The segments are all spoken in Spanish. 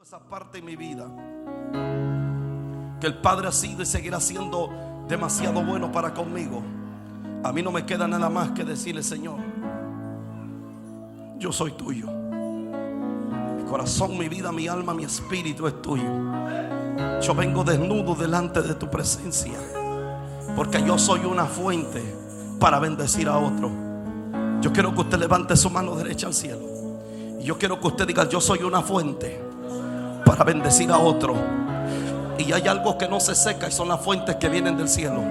esa parte de mi vida, que el Padre ha sido y seguirá siendo demasiado bueno para conmigo. A mí no me queda nada más que decirle: Señor, yo soy tuyo. Mi corazón, mi vida, mi alma, mi espíritu es tuyo. Yo vengo desnudo delante de tu presencia, porque yo soy una fuente para bendecir a otro. Yo quiero que usted levante su mano derecha al cielo, y yo quiero que usted diga: yo soy una fuente para bendecir a otro. Y hay algo que no se seca, y son las fuentes que vienen del cielo.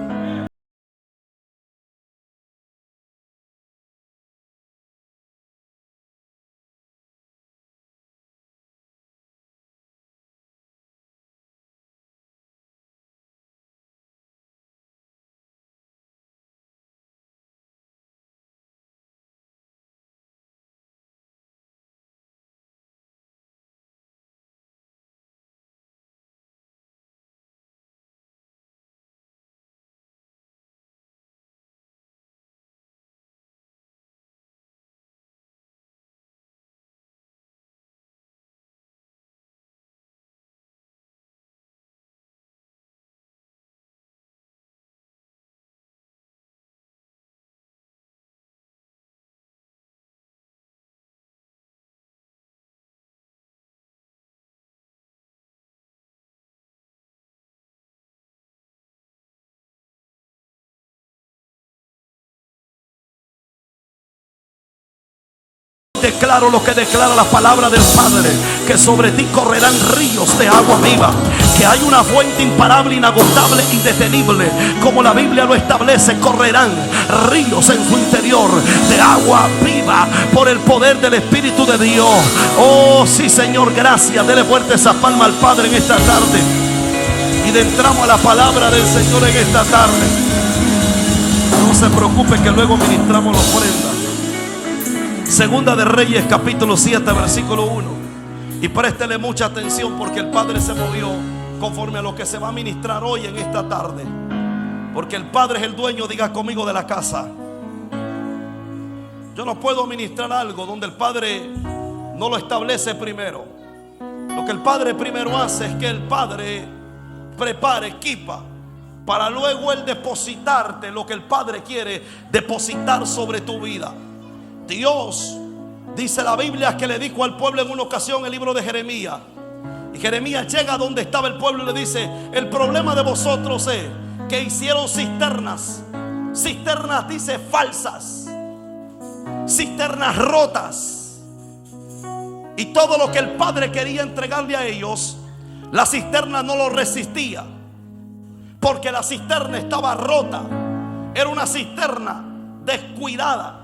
Declaro lo que declara la palabra del Padre: que sobre ti correrán ríos de agua viva, que hay una fuente imparable, inagotable, indetenible. Como la Biblia lo establece, correrán ríos en su interior de agua viva por el poder del Espíritu de Dios. Oh sí, Señor, gracias. Dele fuerte esa palma al Padre en esta tarde, y entramos a la palabra del Señor en esta tarde. No se preocupe que luego ministramos la ofrenda. Segunda de Reyes, capítulo 7, versículo 1. Y préstele mucha atención, porque el Padre se movió conforme a lo que se va a ministrar hoy en esta tarde. Porque el Padre es el dueño, diga conmigo, de la casa. Yo no puedo ministrar algo donde el Padre no lo establece primero. Lo que el Padre primero hace es que el Padre prepara, equipa, para luego Él depositarte lo que el Padre quiere depositar sobre tu vida. Dios, dice la Biblia, que le dijo al pueblo en una ocasión, el libro de Jeremías. Y Jeremías llega a donde estaba el pueblo y le dice: el problema de vosotros es que hicieron cisternas. Cisternas, dice, falsas. Cisternas rotas. Y todo lo que el Padre quería entregarle a ellos, la cisterna no lo resistía, porque la cisterna estaba rota. Era una cisterna descuidada.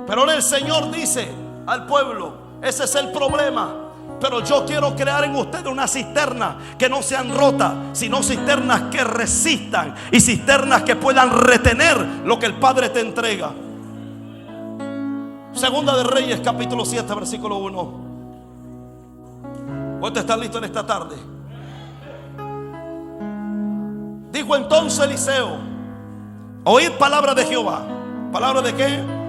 Pero ahora el Señor dice al pueblo: ese es el problema, pero yo quiero crear en ustedes una cisterna que no sean rotas, sino cisternas que resistan y cisternas que puedan retener lo que el Padre te entrega. Segunda de Reyes, capítulo 7, versículo 1. ¿Usted está listo en esta tarde? Dijo entonces Eliseo: oíd palabra de Jehová. ¿Palabra de qué?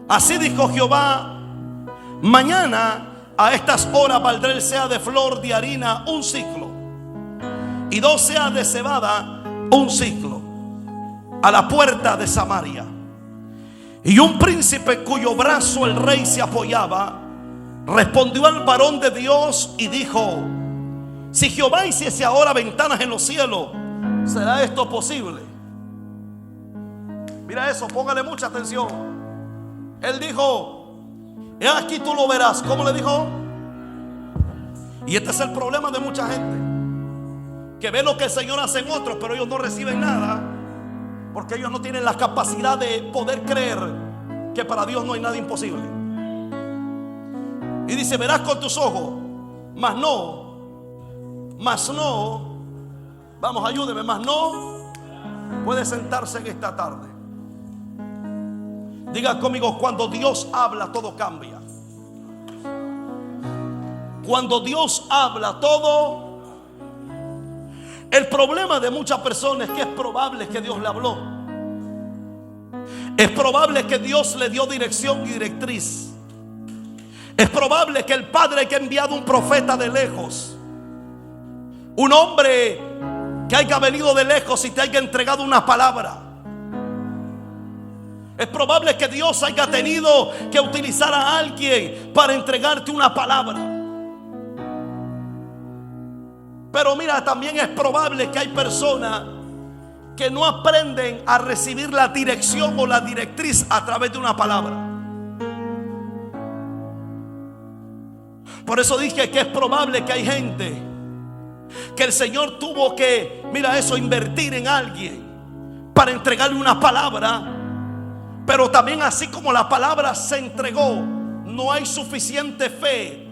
Así dijo Jehová: mañana a estas horas valdrá el seah de flor de harina un ciclo, y 2 seas de cebada un ciclo, a la puerta de Samaria. Y un príncipe cuyo brazo el rey se apoyaba respondió al varón de Dios y dijo: si Jehová hiciese ahora ventanas en los cielos, ¿será esto posible? Mira eso, póngale mucha atención. Él dijo: he aquí tú lo verás. ¿Cómo le dijo? Y este es el problema de mucha gente, que ve lo que el Señor hace en otros, pero ellos no reciben nada, porque ellos no tienen la capacidad de poder creer que para Dios no hay nada imposible. Y dice: verás con tus ojos, mas no, vamos, ayúdeme, mas no puede sentarse en esta tarde. Diga conmigo: cuando Dios habla, todo cambia. Cuando Dios habla, todo. El problema de muchas personas es que es probable que Dios le habló. Es probable que Dios le dio dirección y directriz. Es probable que el Padre haya enviado un profeta de lejos, un hombre que haya venido de lejos y te haya entregado una palabra. Es probable que Dios haya tenido que utilizar a alguien para entregarte una palabra. Pero mira, también es probable que hay personas que no aprenden a recibir la dirección o la directriz a través de una palabra. Por eso dije que es probable que hay gente que el Señor tuvo que, mira eso, invertir en alguien para entregarle una palabra. Pero también así como la palabra se entregó, no hay suficiente fe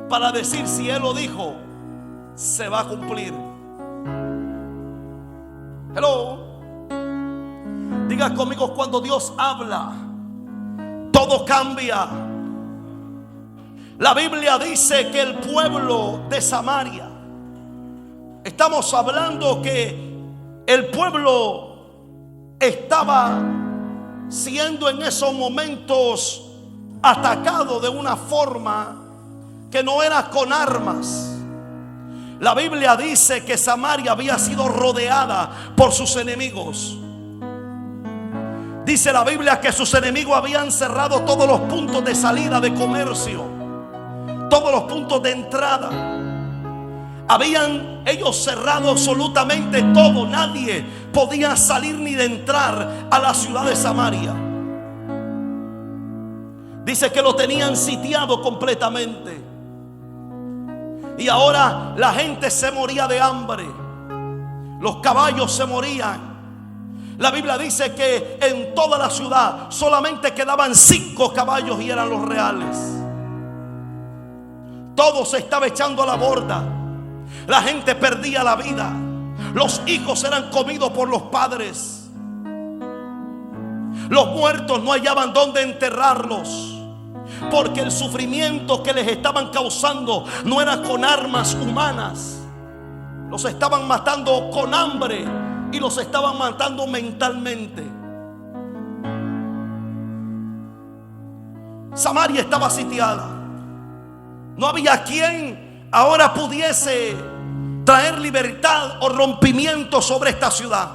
para decir si Él lo dijo, se va a cumplir. Hello. Diga conmigo, cuando Dios habla, todo cambia. La Biblia dice que el pueblo de Samaria, estamos hablando que el pueblo estaba siendo en esos momentos atacado de una forma que no era con armas. La Biblia dice que Samaria había sido rodeada por sus enemigos. Dice la Biblia que sus enemigos habían cerrado todos los puntos de salida de comercio, todos los puntos de entrada. Habían ellos cerrado absolutamente todo. Nadie podía salir ni de entrar a la ciudad de Samaria. Dice que lo tenían sitiado completamente. Y ahora la gente se moría de hambre. Los caballos se morían. La Biblia dice que en toda la ciudad solamente quedaban 5 caballos y eran los reales. Todo se estaba echando a la borda. La gente perdía la vida. Los hijos eran comidos por los padres. Los muertos no hallaban dónde enterrarlos, porque el sufrimiento que les estaban causando no era con armas humanas. Los estaban matando con hambre y los estaban matando mentalmente. Samaria estaba sitiada. No había quien ahora pudiese traer libertad o rompimiento sobre esta ciudad.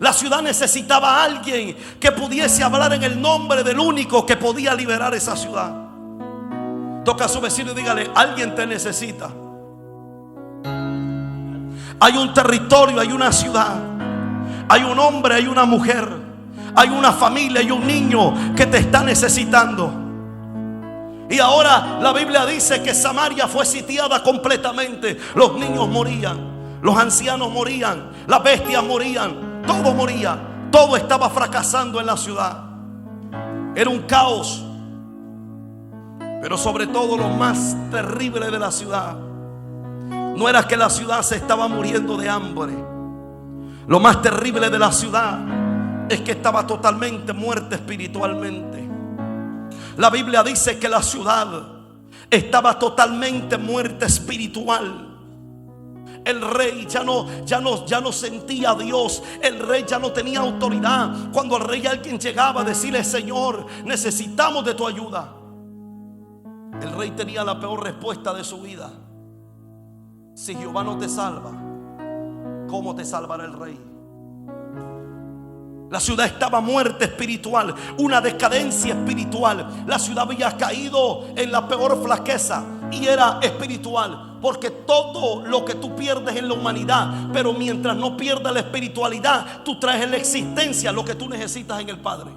La ciudad necesitaba a alguien que pudiese hablar en el nombre del único que podía liberar esa ciudad. Toca a su vecino y dígale: alguien te necesita. Hay un territorio, hay una ciudad, hay un hombre, hay una mujer, hay una familia, hay un niño que te está necesitando. Y ahora la Biblia dice que Samaria fue sitiada completamente. Los niños morían, los ancianos morían, las bestias morían, todo moría. Todo estaba fracasando en la ciudad. Era un caos. Pero sobre todo lo más terrible de la ciudad no era que la ciudad se estaba muriendo de hambre. Lo más terrible de la ciudad es que estaba totalmente muerta espiritualmente. La Biblia dice que la ciudad estaba totalmente muerta espiritual. El rey ya no sentía a Dios. El rey ya no tenía autoridad. Cuando al rey alguien llegaba a decirle: Señor, necesitamos de tu ayuda, el rey tenía la peor respuesta de su vida: si Jehová no te salva, ¿cómo te salvará el rey? La ciudad estaba muerta espiritual, una decadencia espiritual. La ciudad había caído en la peor flaqueza y era espiritual. Porque todo lo que tú pierdes en la humanidad, pero mientras no pierdas la espiritualidad, tú traes en la existencia lo que tú necesitas en el Padre.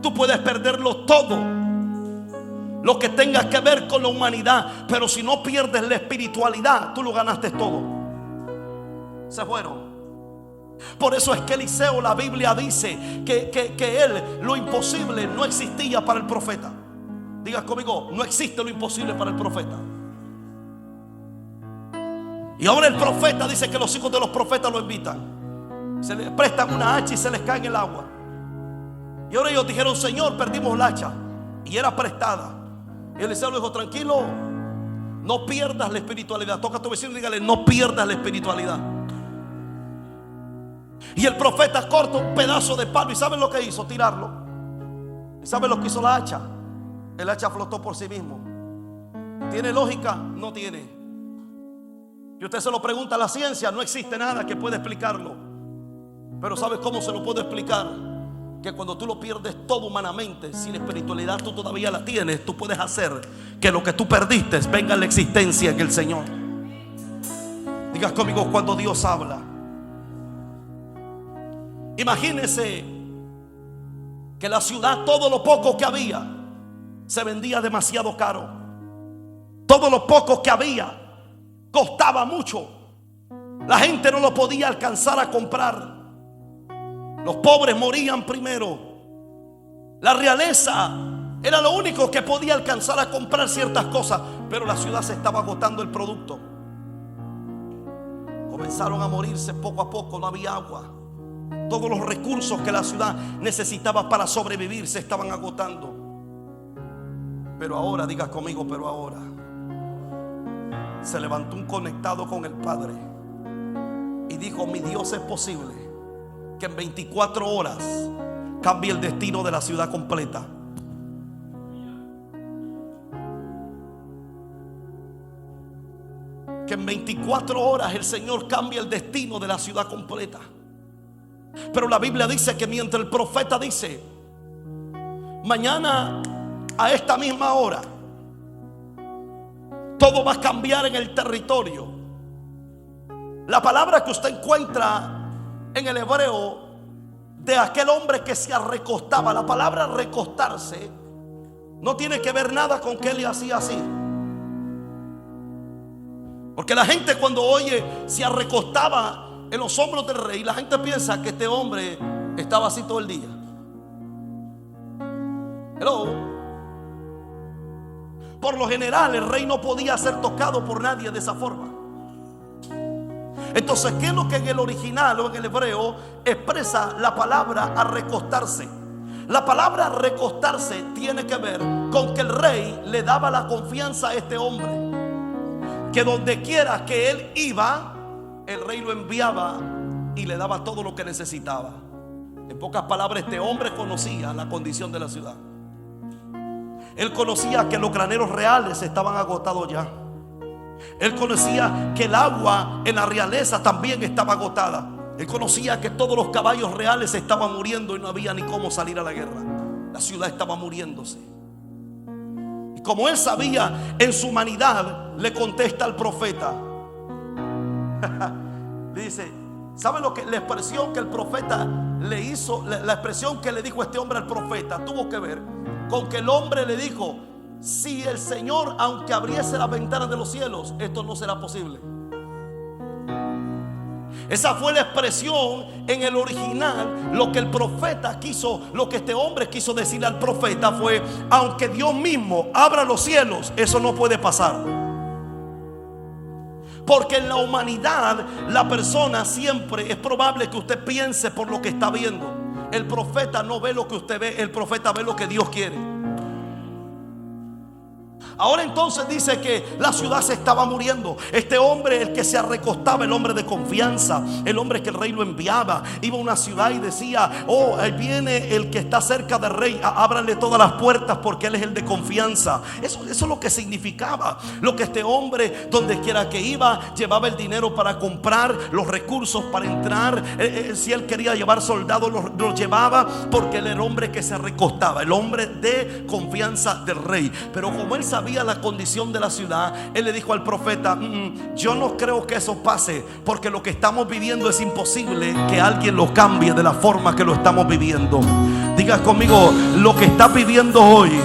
Tú puedes perderlo todo, lo que tenga que ver con la humanidad, pero si no pierdes la espiritualidad, tú lo ganaste todo. Se fueron. Por eso es que Eliseo, la Biblia dice que él, lo imposible no existía para el profeta. Diga conmigo: no existe lo imposible para el profeta. Y ahora el profeta dice que los hijos de los profetas lo invitan. Se les prestan una hacha y se les cae en el agua. Y ahora ellos dijeron: Señor, perdimos la hacha. Y era prestada. Y Eliseo le dijo: tranquilo, no pierdas la espiritualidad. Toca a tu vecino y dígale: no pierdas la espiritualidad. Y el profeta corta un pedazo de palo. ¿Y saben lo que hizo? Tirarlo. ¿Sabe lo que hizo la hacha? El hacha flotó por sí mismo. ¿Tiene lógica? No tiene. Y usted se lo pregunta a la ciencia, no existe nada que pueda explicarlo. Pero ¿sabe cómo se lo puedo explicar? Que cuando tú lo pierdes todo humanamente, si la espiritualidad tú todavía la tienes, tú puedes hacer que lo que tú perdiste venga a la existencia en el Señor. Digas conmigo, cuando Dios habla. Imagínese que la ciudad, todo lo poco que había, se vendía demasiado caro. Todo lo poco que había costaba mucho. La gente no lo podía alcanzar a comprar. Los pobres morían primero. La realeza era lo único que podía alcanzar a comprar ciertas cosas, pero la ciudad se estaba agotando el producto. Comenzaron a morirse poco a poco, no había agua. Todos los recursos que la ciudad necesitaba para sobrevivir se estaban agotando. Pero ahora, digas conmigo, pero ahora se levantó un conectado con el Padre y dijo: mi Dios, es posible que en 24 horas cambie el destino de la ciudad completa. Que en 24 horas el Señor cambie el destino de la ciudad completa. Pero la Biblia dice que mientras el profeta dice: mañana a esta misma hora todo va a cambiar en el territorio, la palabra que usted encuentra en el hebreo de aquel hombre que se recostaba, la palabra recostarse no tiene que ver nada con que él hacía así. Porque la gente, cuando oye se recostaba en los hombros del rey, la gente piensa que este hombre estaba así todo el día. Hello. Por lo general el rey no podía ser tocado por nadie de esa forma. Entonces, ¿qué es lo que en el original o en el hebreo expresa la palabra a recostarse? La palabra recostarse tiene que ver con que el rey le daba la confianza a este hombre, que donde quiera que él iba, el rey lo enviaba y le daba todo lo que necesitaba. En pocas palabras, este hombre conocía la condición de la ciudad. Él conocía que los graneros reales estaban agotados ya. Él conocía que el agua en la realeza también estaba agotada. Él conocía que todos los caballos reales estaban muriendo y no había ni cómo salir a la guerra. La ciudad estaba muriéndose. Y como él sabía, en su humanidad le contesta al profeta. Le dice: ¿sabe lo que la expresión que el profeta le hizo? La expresión que le dijo este hombre al profeta tuvo que ver con que el hombre le dijo: si el Señor, aunque abriese las ventanas de los cielos, esto no será posible. Esa fue la expresión en el original. Lo que el profeta quiso, lo que este hombre quiso decirle al profeta fue: aunque Dios mismo abra los cielos, eso no puede pasar. Porque en la humanidad, la persona siempre es probable que usted piense por lo que está viendo. El profeta no ve lo que usted ve, el profeta ve lo que Dios quiere. Ahora entonces dice que la ciudad se estaba muriendo. Este hombre, el que se recostaba, el hombre de confianza, el hombre que el rey lo enviaba, iba a una ciudad y decía: oh, ahí viene el que está cerca del rey, ábranle todas las puertas porque él es el de confianza. Eso es lo que significaba. Lo que este hombre, donde quiera que iba, llevaba el dinero para comprar, los recursos para entrar. Si él quería llevar soldados, los llevaba, porque él era el hombre que se recostaba, el hombre de confianza del rey. Pero como él sabía la condición de la ciudad, él le dijo al profeta: yo no creo que eso pase, porque lo que estamos viviendo es imposible que alguien lo cambie de la forma que lo estamos viviendo. Diga conmigo: lo que estás viviendo hoy,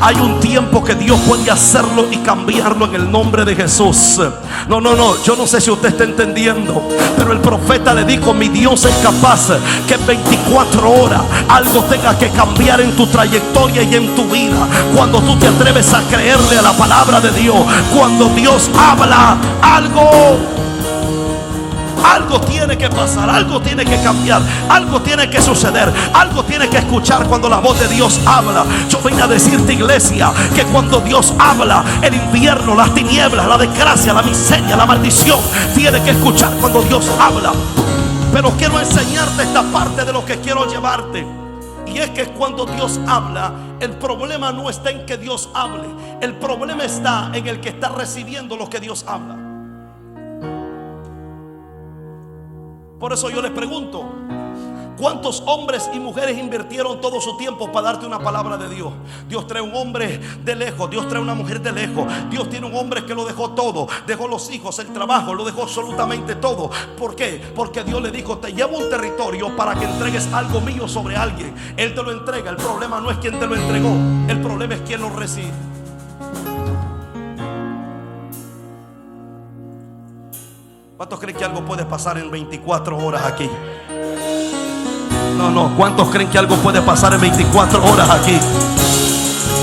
hay un tiempo que Dios puede hacerlo y cambiarlo en el nombre de Jesús. No, yo no sé si usted está entendiendo, pero el profeta le dijo: mi Dios es capaz que en 24 horas algo tenga que cambiar en tu trayectoria y en tu vida. Cuando tú te atreves a creerle a la palabra de Dios, cuando Dios habla, algo tiene que pasar, algo tiene que cambiar, algo tiene que suceder, algo tiene que escuchar cuando la voz de Dios habla. Yo vine a decirte, iglesia, que cuando Dios habla, el invierno, las tinieblas, la desgracia, la miseria, la maldición, tiene que escuchar cuando Dios habla. Pero quiero enseñarte esta parte de lo que quiero llevarte. Y es que cuando Dios habla, el problema no está en que Dios hable, el problema está en el que está recibiendo lo que Dios habla. Por eso yo les pregunto, ¿cuántos hombres y mujeres invirtieron todo su tiempo para darte una palabra de Dios? Dios trae un hombre de lejos, Dios trae una mujer de lejos. Dios tiene un hombre que lo dejó todo, dejó los hijos, el trabajo, lo dejó absolutamente todo. ¿Por qué? Porque Dios le dijo: te llevo a un territorio para que entregues algo mío sobre alguien. Él te lo entrega. El problema no es quién te lo entregó, el problema es quién lo recibe. ¿Cuántos creen que algo puede pasar en 24 horas aquí? No. ¿Cuántos creen que algo puede pasar en 24 horas aquí?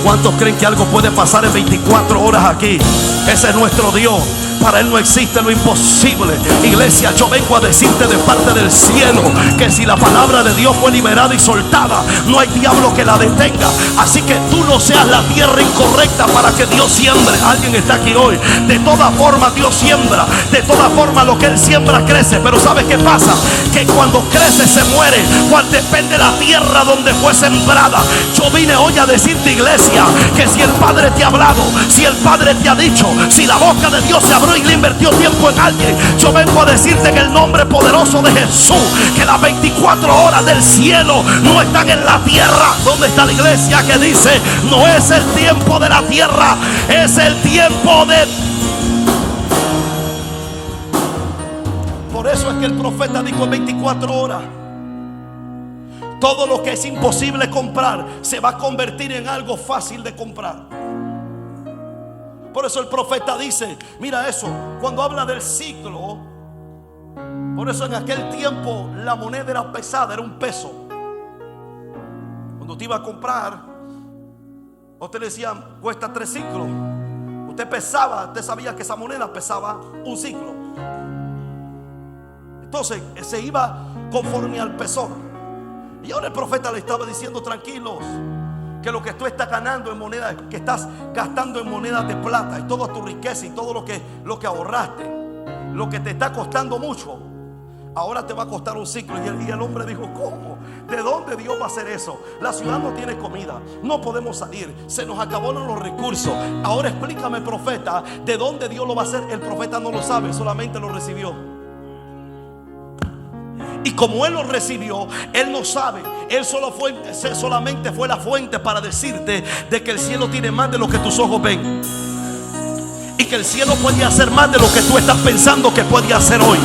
¿Cuántos creen que algo puede pasar en 24 horas aquí? Ese es nuestro Dios. Para Él no existe lo imposible. Iglesia, yo vengo a decirte de parte del cielo que si la palabra de Dios fue liberada y soltada, no hay diablo que la detenga. Así que tú no seas la tierra incorrecta para que Dios siembre. Alguien está aquí hoy. De toda forma Dios siembra. De toda forma lo que Él siembra crece. Pero ¿sabes qué pasa? Que cuando crece se muere. Cuando depende de la tierra donde fue sembrada. Yo vine hoy a decirte, iglesia, que si el Padre te ha hablado, si el Padre te ha dicho, si la boca de Dios se abrió y le invirtió tiempo en alguien, yo vengo a decirte en el nombre poderoso de Jesús que las 24 horas del cielo no están en la tierra. ¿Dónde está la iglesia que dice: no es el tiempo de la tierra, es el tiempo de... Por eso es que el profeta dijo: en 24 horas todo lo que es imposible comprar se va a convertir en algo fácil de comprar. Por eso el profeta dice, mira eso, cuando habla del ciclo. Por eso en aquel tiempo la moneda era pesada, era un peso. Cuando usted iba a comprar, usted le decía: cuesta 3 ciclos. Usted pesaba, usted sabía que esa moneda pesaba un ciclo. Entonces se iba conforme al pesor. Y ahora el profeta le estaba diciendo: tranquilos, que lo que tú estás ganando en monedas, que estás gastando en monedas de plata, y toda tu riqueza y todo lo que ahorraste, lo que te está costando mucho, ahora te va a costar un ciclo. Y el hombre dijo: ¿cómo? ¿De dónde Dios va a hacer eso? La ciudad no tiene comida, no podemos salir, se nos acabaron los recursos. Ahora explícame, profeta, ¿de dónde Dios lo va a hacer? El profeta no lo sabe, solamente lo recibió. Y como él lo recibió, él no sabe. Él solamente fue la fuente para decirte de que el cielo tiene más de lo que tus ojos ven, y que el cielo puede hacer más de lo que tú estás pensando que puede hacer hoy.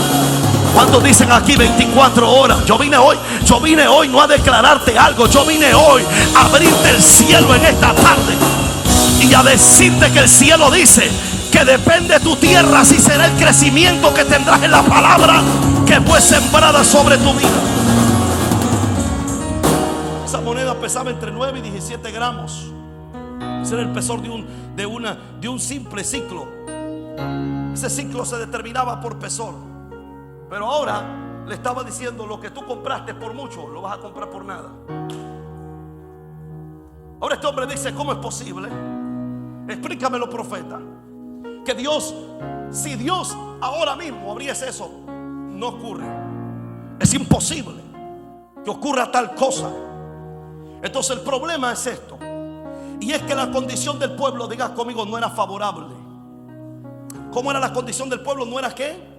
¿Cuántos dicen aquí 24 horas? Yo vine hoy no a declararte algo. Yo vine hoy a abrirte el cielo en esta tarde y a decirte que el cielo dice que depende de tu tierra si será el crecimiento que tendrás en la palabra que fue sembrada sobre tu vida. Esa moneda pesaba entre 9 y 17 gramos. Ese era el pesor de un simple ciclo. Ese ciclo se determinaba por pesor. Pero ahora le estaba diciendo: lo que tú compraste por mucho, lo vas a comprar por nada. Ahora este hombre dice: ¿cómo es posible? Explícamelo, profeta. Que Dios, si Dios ahora mismo abriese eso, no ocurre. Es imposible que ocurra tal cosa. Entonces el problema es esto, y es que la condición del pueblo, diga conmigo, no era favorable. ¿Cómo era la condición del pueblo? ¿No era qué?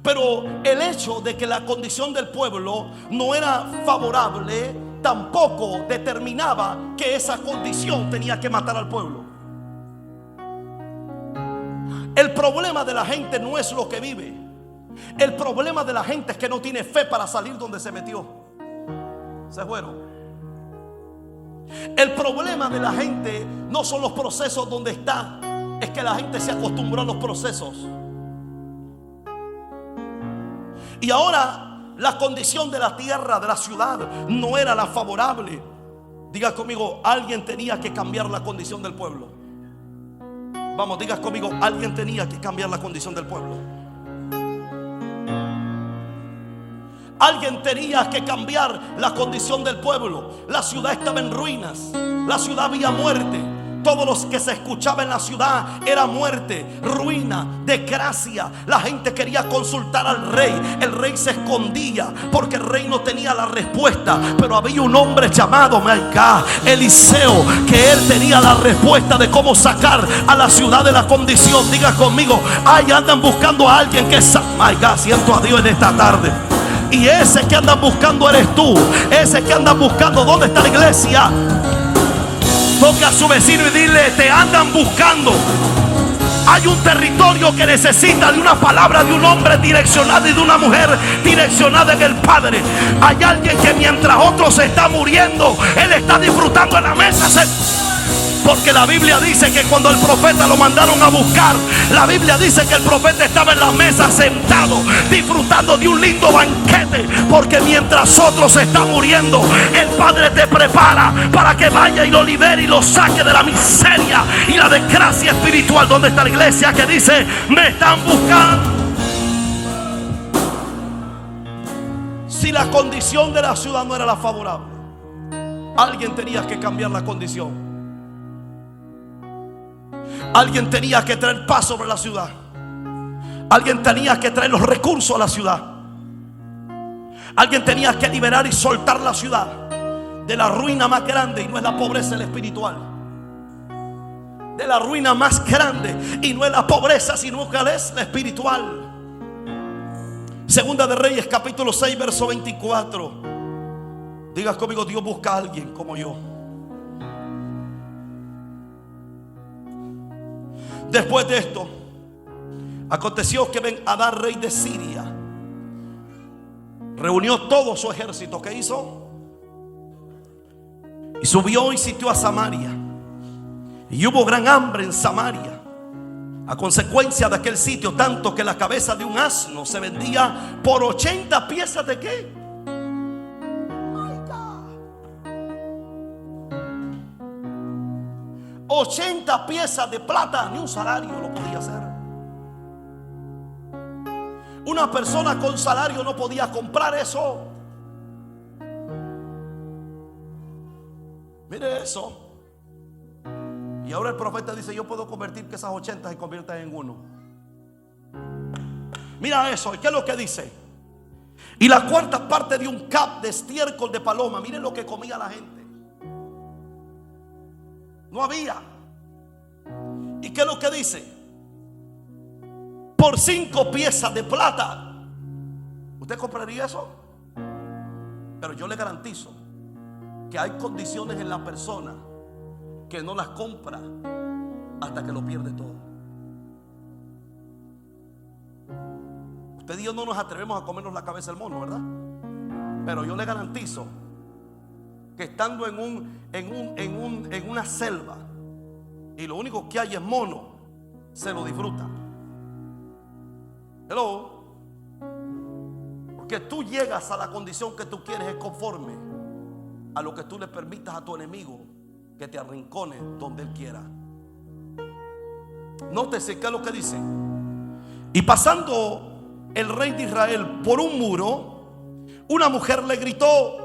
Pero el hecho de que la condición del pueblo no era favorable tampoco determinaba que esa condición tenía que matar al pueblo. El problema de la gente no es lo que vive. El problema de la gente es que no tiene fe para salir donde se metió. Se fueron. El problema de la gente no son los procesos donde está, es que la gente se acostumbró a los procesos. Y ahora la condición de la tierra, de la ciudad, no era la favorable. Diga conmigo, alguien tenía que cambiar la condición del pueblo. Vamos, digas conmigo, alguien tenía que cambiar la condición del pueblo. Alguien tenía que cambiar la condición del pueblo. La ciudad estaba en ruinas, la ciudad había muerte, Todo lo que se escuchaba en la ciudad era muerte, ruina, desgracia. La gente quería consultar al rey. El rey se escondía porque el rey no tenía la respuesta. Pero había un hombre llamado Eliseo, que él tenía la respuesta de cómo sacar a la ciudad de la condición. Diga conmigo, ahí andan buscando a alguien que siento a Dios en esta tarde. Y ese que andan buscando eres tú. Ese que andan buscando, ¿dónde está la iglesia? Toca a su vecino y dile, te andan buscando. Hay un territorio que necesita de una palabra de un hombre direccionada y de una mujer direccionada en el Padre. Hay alguien que mientras otro se está muriendo, él está disfrutando en la mesa. Porque la Biblia dice que cuando el profeta lo mandaron a buscar, la Biblia dice que el profeta estaba en la mesa sentado, disfrutando de un lindo banquete. Porque mientras otros se están muriendo, el Padre te prepara para que vaya y lo libere y lo saque de la miseria y la desgracia espiritual. ¿Dónde está la iglesia que dice, me están buscando? Si la condición de la ciudad no era la favorable, alguien tenía que cambiar la condición. Alguien tenía que traer paz sobre la ciudad. Alguien tenía que traer los recursos a la ciudad. Alguien tenía que liberar y soltar la ciudad de la ruina más grande, y no es la pobreza, el espiritual. De la ruina más grande, y no es la pobreza, sino que es la espiritual. Segunda de Reyes, capítulo 6, verso 24. Digas conmigo, Dios busca a alguien como yo. Después de esto, aconteció que Ben-Hadad, rey de Siria, reunió todo su ejército. ¿Qué hizo? Y subió y sitió a Samaria. Y hubo gran hambre en Samaria a consecuencia de aquel sitio, tanto que la cabeza de un asno se vendía por 80 piezas de ¿qué? 80 piezas de plata, ni un salario lo podía hacer. Una persona con salario no podía comprar eso. Mire eso. Y ahora el profeta dice, yo puedo convertir que esas 80 se conviertan en uno. Mira eso. ¿Y qué es lo que dice? Y la cuarta parte de un cap de estiércol de paloma. Miren lo que comía la gente. No había. ¿Y qué es lo que dice? Por 5 piezas de plata. ¿Usted compraría eso? Pero yo le garantizo que hay condiciones en la persona que no las compra hasta que lo pierde todo. Usted y yo no nos atrevemos a comernos la cabeza del mono, ¿verdad? Pero yo le garantizo que estando en una selva y lo único que hay es mono, se lo disfruta. Hello. Porque tú llegas a la condición que tú quieres es conforme a lo que tú le permitas a tu enemigo que te arrincone donde él quiera. Nótese qué es lo que dice. Y pasando el rey de Israel por un muro, una mujer le gritó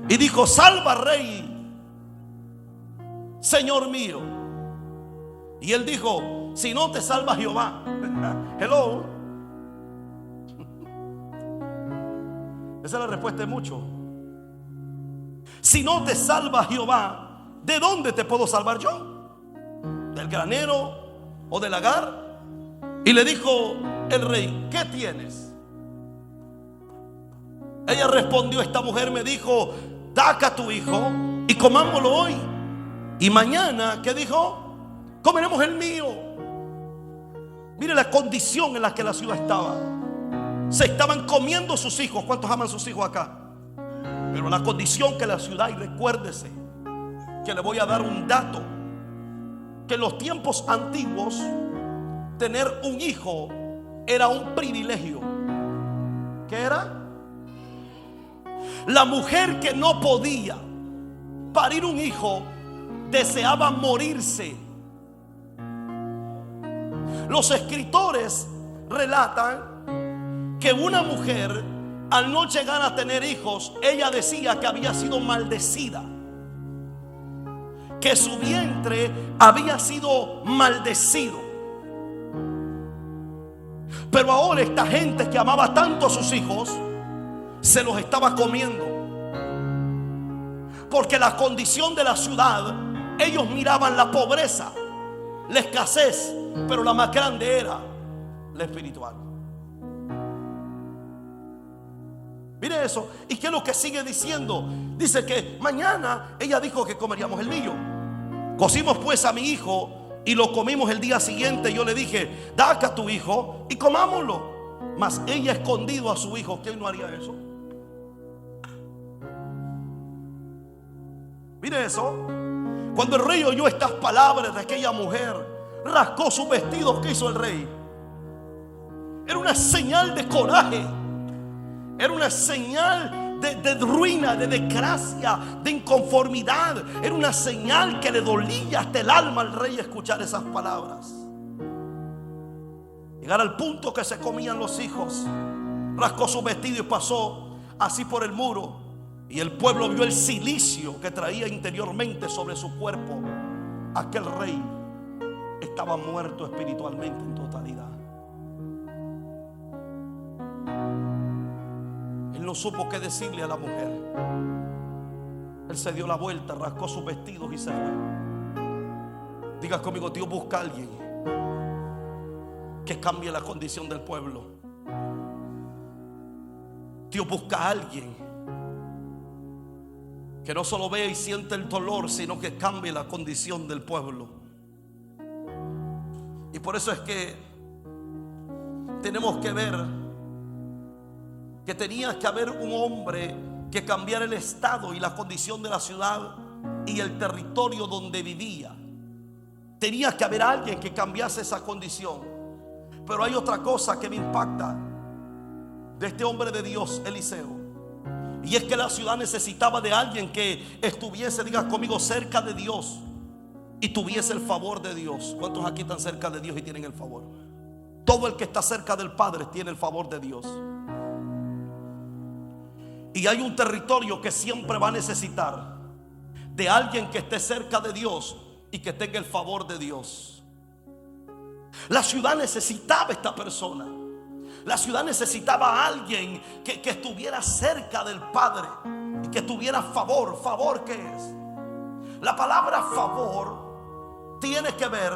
y dijo, salva, rey, señor mío. Y él dijo, si no te salva Jehová. Hello. Esa es la respuesta de muchos. Si no te salva Jehová, ¿de dónde te puedo salvar yo? ¿Del granero o del lagar? Y le dijo el rey, ¿qué tienes? Ella respondió, esta mujer me dijo, saca a tu hijo y comámoslo hoy. Y mañana, ¿qué dijo? Comeremos el mío. Mire la condición en la que la ciudad estaba. Se estaban comiendo sus hijos. ¿Cuántos aman sus hijos acá? Pero la condición que la ciudad, y recuérdese que le voy a dar un dato, que en los tiempos antiguos tener un hijo era un privilegio. ¿Qué era? La mujer que no podía parir un hijo deseaba morirse. Los escritores relatan que una mujer, al no llegar a tener hijos, ella decía que había sido maldecida, que su vientre había sido maldecido. Pero ahora esta gente que amaba tanto a sus hijos se los estaba comiendo, porque la condición de la ciudad, ellos miraban la pobreza, la escasez, pero la más grande era la espiritual. Mire eso. ¿Y qué es lo que sigue diciendo? Dice que mañana ella dijo que comeríamos el millo. Cocimos pues a mi hijo y lo comimos el día siguiente. Yo le dije, da acá a tu hijo y comámoslo. Mas ella ha escondido a su hijo. ¿Quién no haría eso? Mire eso. Cuando el rey oyó estas palabras de aquella mujer, rascó sus vestidos. ¿Qué hizo el rey? Era una señal de coraje. Era una señal de ruina, de desgracia, de inconformidad. Era una señal que le dolía hasta el alma al rey escuchar esas palabras. Llegar al punto que se comían los hijos. Rascó su vestido y pasó así por el muro. Y el pueblo vio el cilicio que traía interiormente sobre su cuerpo. Aquel rey estaba muerto espiritualmente en totalidad. Él no supo qué decirle a la mujer. Él se dio la vuelta, rascó sus vestidos y se fue. Diga conmigo, Dios busca a alguien que cambie la condición del pueblo. Dios busca a alguien que no solo vea y siente el dolor, sino que cambie la condición del pueblo. Y por eso es que tenemos que ver que tenía que haber un hombre que cambiara el estado y la condición de la ciudad y el territorio donde vivía. Tenía que haber alguien que cambiase esa condición. Pero hay otra cosa que me impacta de este hombre de Dios, Eliseo. Y es que la ciudad necesitaba de alguien que estuviese, diga conmigo, cerca de Dios y tuviese el favor de Dios. ¿Cuántos aquí están cerca de Dios y tienen el favor? Todo el que está cerca del Padre tiene el favor de Dios. Y hay un territorio que siempre va a necesitar de alguien que esté cerca de Dios y que tenga el favor de Dios. La ciudad necesitaba esta persona. La ciudad necesitaba a alguien que estuviera cerca del Padre y que tuviera favor. ¿Favor qué es? La palabra favor tiene que ver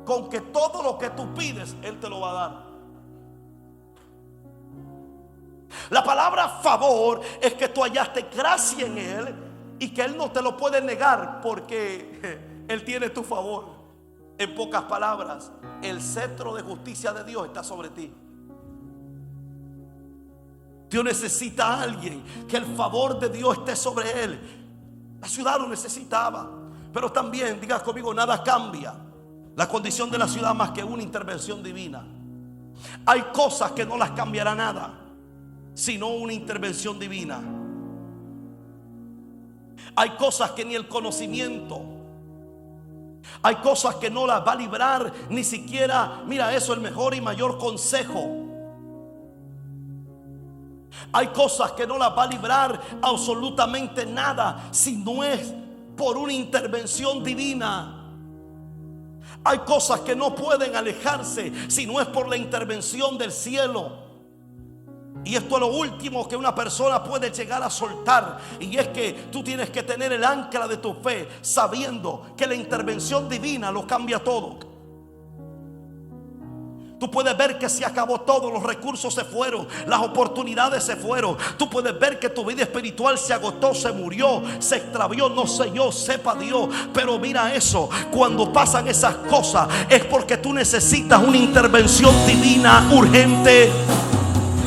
con que todo lo que tú pides, Él te lo va a dar. La palabra favor es que tú hallaste gracia en Él y que Él no te lo puede negar porque Él tiene tu favor. En pocas palabras, el cetro de justicia de Dios está sobre ti. Dios necesita a alguien que el favor de Dios esté sobre él. La ciudad lo necesitaba. Pero también, diga conmigo, nada cambia la condición de la ciudad más que una intervención divina. Hay cosas que no las cambiará nada, sino una intervención divina. Hay cosas que ni el conocimiento, hay cosas que no las va a librar ni siquiera, mira eso, el mejor y mayor consejo. Hay cosas que no las va a librar absolutamente nada si no es por una intervención divina. Hay cosas que no pueden alejarse si no es por la intervención del cielo. Y esto es lo último que una persona puede llegar a soltar. Y es que tú tienes que tener el ancla de tu fe, sabiendo que la intervención divina lo cambia todo. Tú puedes ver que se acabó todo, los recursos se fueron, las oportunidades se fueron. Tú puedes ver que tu vida espiritual se agotó, se murió, se extravió, no sé yo, sepa Dios. Pero mira eso, cuando pasan esas cosas es porque tú necesitas una intervención divina urgente.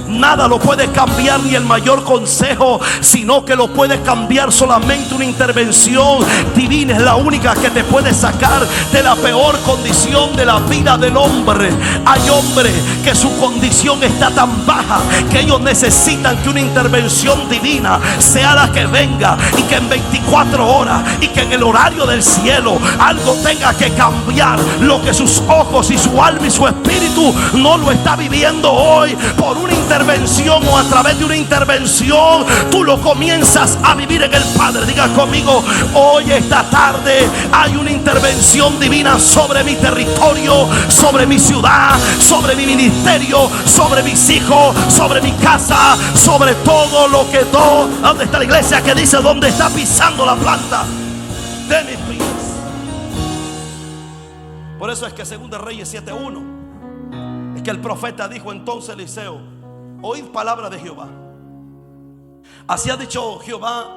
Nada lo puede cambiar ni el mayor consejo, sino que lo puede cambiar solamente una intervención divina. Es la única que te puede sacar de la peor condición de la vida del hombre. Hay hombres que su condición está tan baja que ellos necesitan que una intervención divina sea la que venga, y que en 24 horas y que en el horario del cielo algo tenga que cambiar lo que sus ojos y su alma y su espíritu no lo está viviendo hoy. Por una intervención intervención o a través de una intervención tú lo comienzas a vivir en el Padre. Diga conmigo: hoy, esta tarde, hay una intervención divina sobre mi territorio, sobre mi ciudad, sobre mi ministerio, sobre mis hijos, sobre mi casa, sobre todo lo que todo. ¿Dónde está la iglesia que dice dónde está pisando la planta de mis pies? Por eso es que 2 Reyes 7:1 es que el profeta dijo entonces a Eliseo: oíd palabra de Jehová. Así ha dicho Jehová: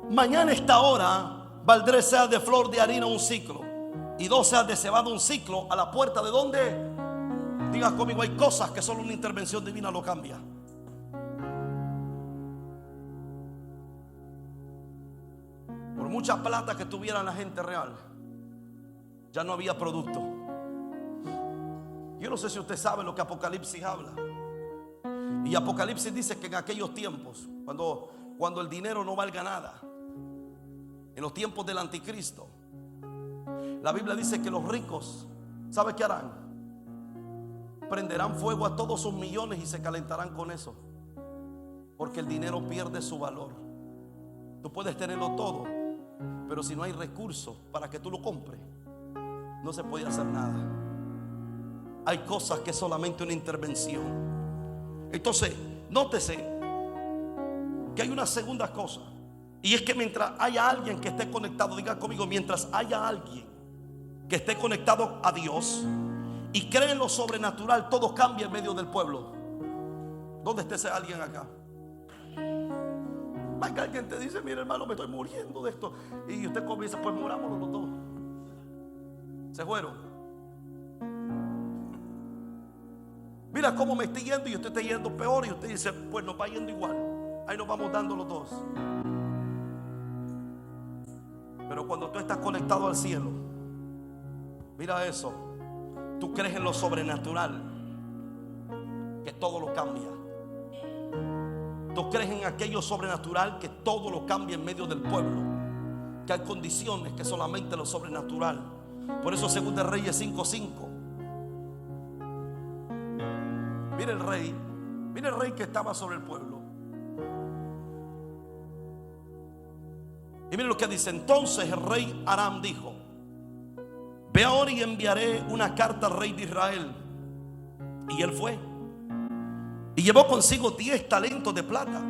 mañana a esta hora valdré seas de flor de harina un ciclo y 2 seas de cebada un ciclo a la puerta de donde. Diga conmigo: hay cosas que solo una intervención divina lo cambia. Por mucha plata que tuviera la gente real, ya no había producto. Yo no sé si usted sabe lo que Apocalipsis habla. Y Apocalipsis dice que en aquellos tiempos, cuando el dinero no valga nada, en los tiempos del anticristo, la Biblia dice que los ricos, ¿sabe qué harán? Prenderán fuego a todos sus millones y se calentarán con eso, porque el dinero pierde su valor. Tú puedes tenerlo todo, pero si no hay recursos para que tú lo compres, no se puede hacer nada. Hay cosas que solamente una intervención. Entonces, nótese que hay una segunda cosa, y es que mientras haya alguien que esté conectado, diga conmigo, mientras haya alguien que esté conectado a Dios y cree en lo sobrenatural, todo cambia en medio del pueblo. ¿Dónde está ese alguien acá? Va que alguien te dice: mire, hermano, me estoy muriendo de esto, y usted comienza: pues murámonos los dos. Se fueron. Mira cómo me estoy yendo y usted está yendo peor, y usted dice: pues nos va yendo igual. Ahí nos vamos dando los dos. Pero cuando tú estás conectado al cielo, mira eso, tú crees en lo sobrenatural, que todo lo cambia. Tú crees en aquello sobrenatural que todo lo cambia en medio del pueblo, que hay condiciones que solamente lo sobrenatural. Por eso 2 Reyes 5:5. Mire el rey que estaba sobre el pueblo. Y mire lo que dice. Entonces el rey Aram dijo: ve ahora y enviaré una carta al rey de Israel. Y él fue y llevó consigo 10 talentos de plata.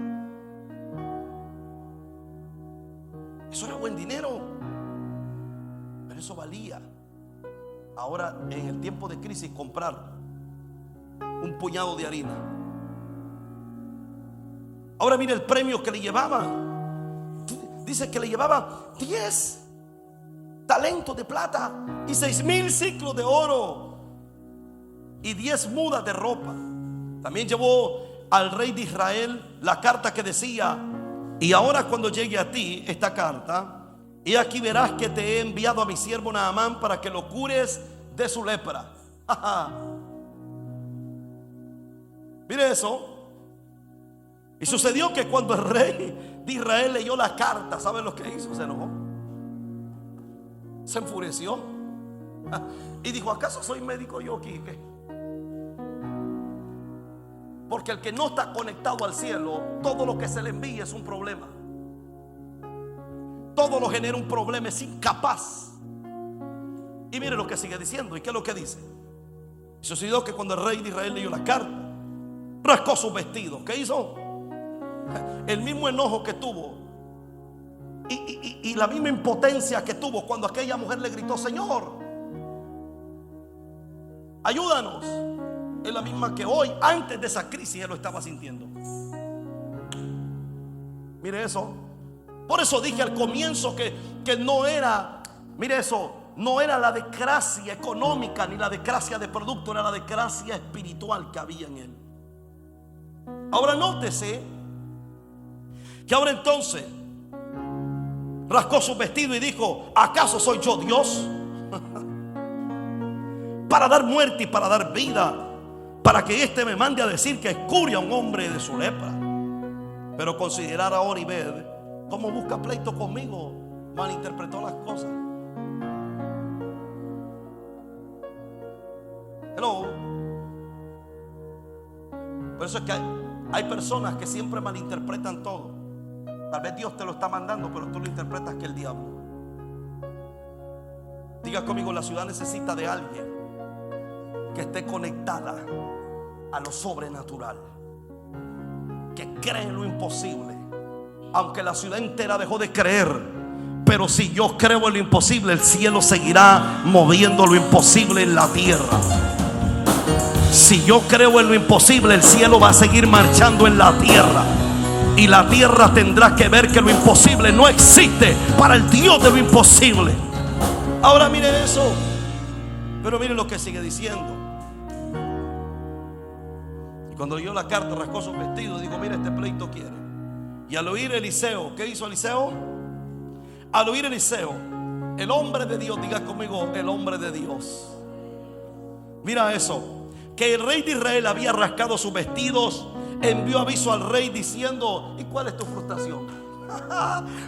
Eso era buen dinero, pero eso valía. Ahora, en el tiempo de crisis, comprar un puñado de harina. Ahora mire el premio que le llevaba. Dice que le llevaba 10 talentos de plata y 6,000 ciclos de oro y 10 mudas de ropa. También llevó al rey de Israel la carta que decía: y ahora cuando llegue a ti esta carta, y aquí verás que te he enviado a mi siervo Naamán para que lo cures de su lepra. Mire eso. Y sucedió que cuando el rey de Israel leyó la carta, ¿saben lo que hizo? Se enojó, se enfureció y dijo: ¿acaso soy médico yo aquí? ¿Qué? Porque el que no está conectado al cielo, todo lo que se le envía es un problema. Todo lo genera un problema, es incapaz. Y mire lo que sigue diciendo. ¿Y qué es lo que dice? Sucedió que cuando el rey de Israel leyó la carta, rascó sus vestidos. ¿Qué hizo? El mismo enojo que tuvo y la misma impotencia que tuvo cuando aquella mujer le gritó: Señor, ayúdanos, es la misma que hoy, antes de esa crisis, él lo estaba sintiendo. Mire eso. Por eso dije al comienzo que no era, mire eso, no era la desgracia económica ni la desgracia de producto, era la desgracia espiritual que había en él. Ahora nótese que ahora entonces rascó su vestido y dijo: ¿acaso soy yo Dios? Para dar muerte y para dar vida, para que éste me mande a decir que cure a un hombre de su lepra. Pero considerar ahora y ver cómo busca pleito conmigo, malinterpretó las cosas. Hello. Por eso es que Hay personas que siempre malinterpretan todo. Tal vez Dios te lo está mandando, pero tú lo interpretas que el diablo. Diga conmigo, la ciudad necesita de alguien que esté conectada a lo sobrenatural, que cree en lo imposible. Aunque la ciudad entera dejó de creer, pero si yo creo en lo imposible, el cielo seguirá moviendo lo imposible en la tierra. Si yo creo en lo imposible, el cielo va a seguir marchando en la tierra. Y la tierra tendrá que ver que lo imposible no existe para el Dios de lo imposible. Ahora mire eso. Pero mire lo que sigue diciendo. Y cuando leyó la carta, rascó sus vestidos. Digo, mira, este pleito quiere. Y al oír Eliseo, ¿qué hizo Eliseo? Al oír Eliseo, el hombre de Dios, diga conmigo, el hombre de Dios. Mira eso, que el rey de Israel había rascado sus vestidos, envió aviso al rey diciendo: ¿y cuál es tu frustración?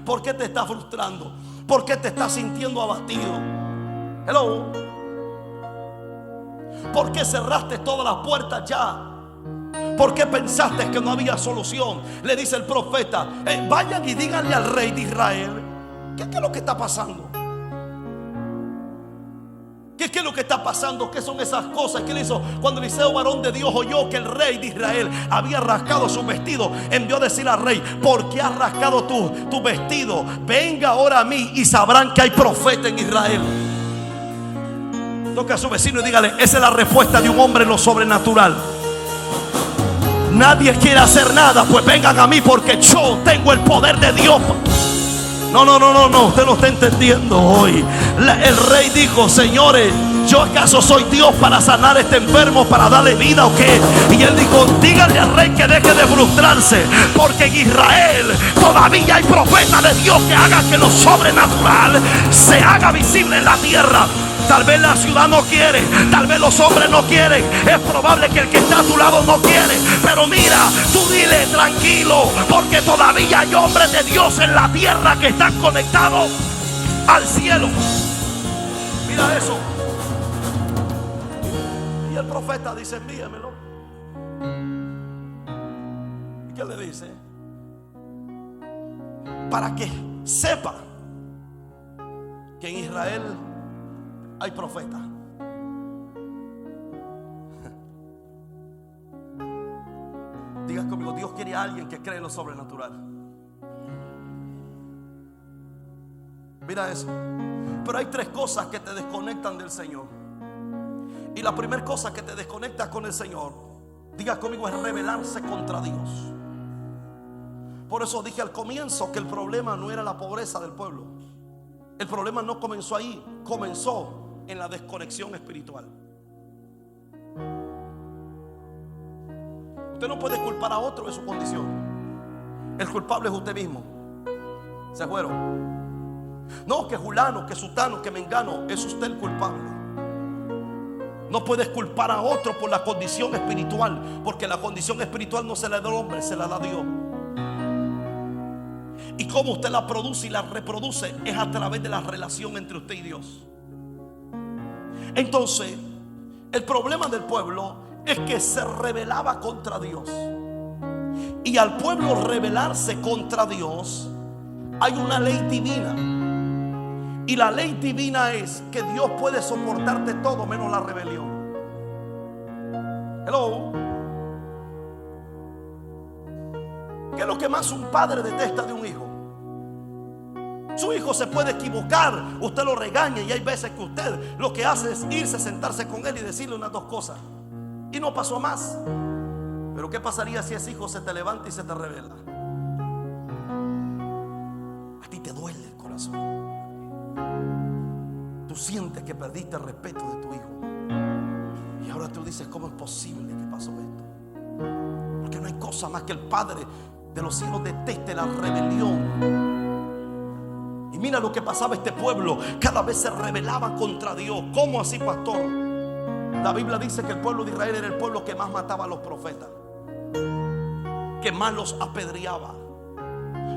¿Por qué te estás frustrando? ¿Por qué te estás sintiendo abatido? Hello. ¿Por qué cerraste todas las puertas ya? ¿Por qué pensaste que no había solución? Le dice el profeta: vayan y díganle al rey de Israel. ¿Qué es lo que está pasando? ¿Qué es lo que está pasando? ¿Qué son esas cosas? ¿Qué le hizo? Cuando Eliseo, varón de Dios, oyó que el rey de Israel había rascado su vestido, envió a decir al rey: ¿por qué has rascado tu vestido? Venga ahora a mí y sabrán que hay profeta en Israel. Toca a su vecino y dígale: esa es la respuesta de un hombre en lo sobrenatural. Nadie quiere hacer nada, pues vengan a mí porque yo tengo el poder de Dios. No, usted no está entendiendo hoy. El rey dijo: señores, ¿yo acaso soy Dios para sanar a este enfermo, para darle vida o qué? Y él dijo: díganle al rey que deje de frustrarse, porque en Israel todavía hay profetas de Dios que hagan que lo sobrenatural se haga visible en la tierra. Tal vez la ciudad no quiere, tal vez los hombres no quieren, es probable que el que está a tu lado no quiere, pero mira, tú dile: tranquilo, porque todavía hay hombres de Dios en la tierra que están conectados al cielo. Mira eso. Y el profeta dice: envíamelo. ¿Y qué le dice? Para que sepa que en Israel hay profeta. Digas conmigo: Dios quiere a alguien que cree en lo sobrenatural. Mira eso. Pero hay tres cosas que te desconectan del Señor. Y la primera cosa que te desconecta con el Señor, digas conmigo, es rebelarse contra Dios. Por eso dije al comienzo que el problema no era la pobreza del pueblo. El problema no comenzó ahí, comenzó en la desconexión espiritual. Usted no puede culpar a otro de su condición. El culpable es usted mismo. ¿Se fueron? No, que fulano, que sutano, que mengano. Es usted el culpable. No puedes culpar a otro por la condición espiritual, porque la condición espiritual no se la da al hombre, se la da a Dios. Y cómo usted la produce y la reproduce es a través de la relación entre usted y Dios. Entonces, el problema del pueblo es que se rebelaba contra Dios. Y al pueblo rebelarse contra Dios, hay una ley divina. Y la ley divina es que Dios puede soportarte todo menos la rebelión. Hello. ¿Qué es lo que más un padre detesta de un hijo? Su hijo se puede equivocar, usted lo regaña, y hay veces que usted lo que hace es irse, sentarse con él y decirle unas dos cosas, y no pasó más. Pero ¿qué pasaría si ese hijo se te levanta y se te revela? A ti te duele el corazón. Tú sientes que perdiste el respeto de tu hijo. Y ahora tú dices: ¿cómo es posible que pasó esto? Porque no hay cosa más que el Padre de los cielos deteste la rebelión. Y mira lo que pasaba este pueblo. Cada vez se rebelaba contra Dios. ¿Cómo así, pastor? La Biblia dice que el pueblo de Israel era el pueblo que más mataba a los profetas, que más los apedreaba.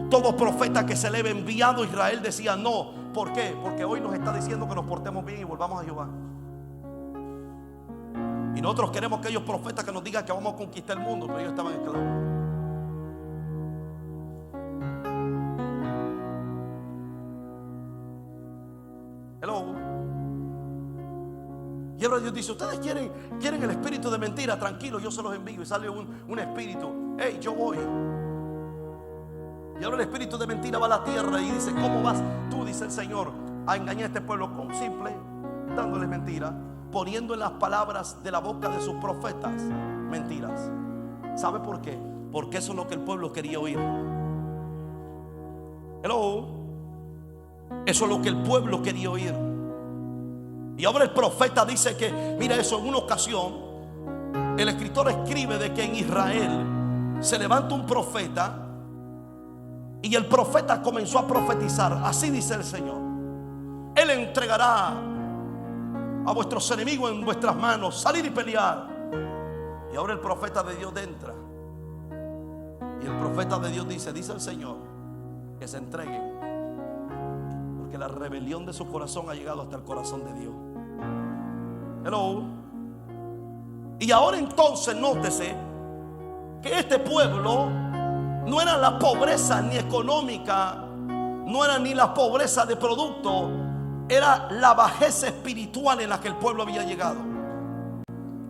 Todo profeta que se le había enviado a Israel decía no. ¿Por qué? Porque hoy nos está diciendo que nos portemos bien y volvamos a Jehová. Y nosotros queremos aquellos profetas que nos digan que vamos a conquistar el mundo, pero ellos estaban esclavos. ahora Dios dice: ustedes quieren el espíritu de mentira, tranquilo, yo se los envío. Y sale un espíritu: hey, yo voy. Y ahora el espíritu de mentira va a la tierra y dice: ¿cómo vas tú, dice el Señor, a engañar a este pueblo? Con simple, dándoles mentira, poniendo en las palabras de la boca de sus profetas mentiras. ¿Sabe por qué? Porque eso es lo que el pueblo quería oír. Hello. Eso es lo que el pueblo quería oír. Y ahora el profeta dice que, mira eso, en una ocasión el escritor escribe de que en Israel se levanta un profeta, y el profeta comenzó a profetizar. Así dice el Señor: Él entregará a vuestros enemigos en vuestras manos, salir y pelear. Y ahora el profeta de Dios entra, y el profeta de Dios dice el Señor, que se entreguen, porque la rebelión de su corazón ha llegado hasta el corazón de Dios. Hello. Y ahora entonces nótese que este pueblo no era la pobreza ni económica, no era ni la pobreza de producto, era la bajeza espiritual en la que el pueblo había llegado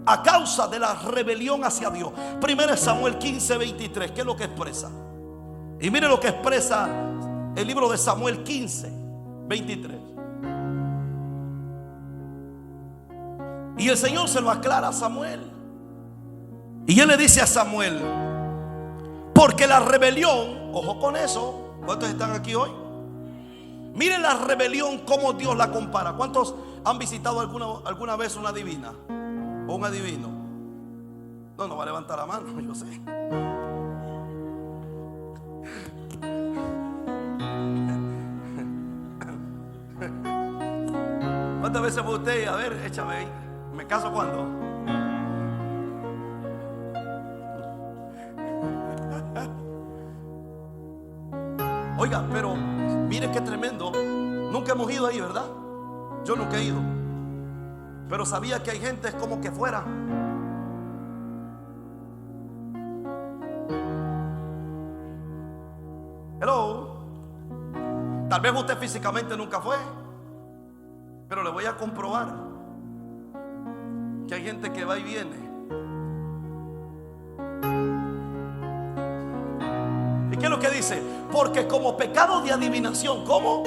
a causa de la rebelión hacia Dios. 1 Samuel 15:23, ¿qué es lo que expresa? Y mire lo que expresa el libro de Samuel 15:23. Y el Señor se lo aclara a Samuel, y Él le dice a Samuel: porque la rebelión, ojo con eso, ¿cuántos están aquí hoy? Miren la rebelión, cómo Dios la compara. ¿Cuántos han visitado alguna vez una divina o un adivino? No va a levantar la mano, yo sé. ¿Cuántas veces fue usted? A ver, échame ahí. ¿Me caso cuándo? Oiga, pero mire qué tremendo. Nunca hemos ido ahí, ¿verdad? Yo nunca he ido, pero sabía que hay gente como que fuera. Hello. Tal vez usted físicamente nunca fue, pero le voy a comprobar que hay gente que va y viene. ¿Y qué es lo que dice? Porque como pecado de adivinación, ¿cómo?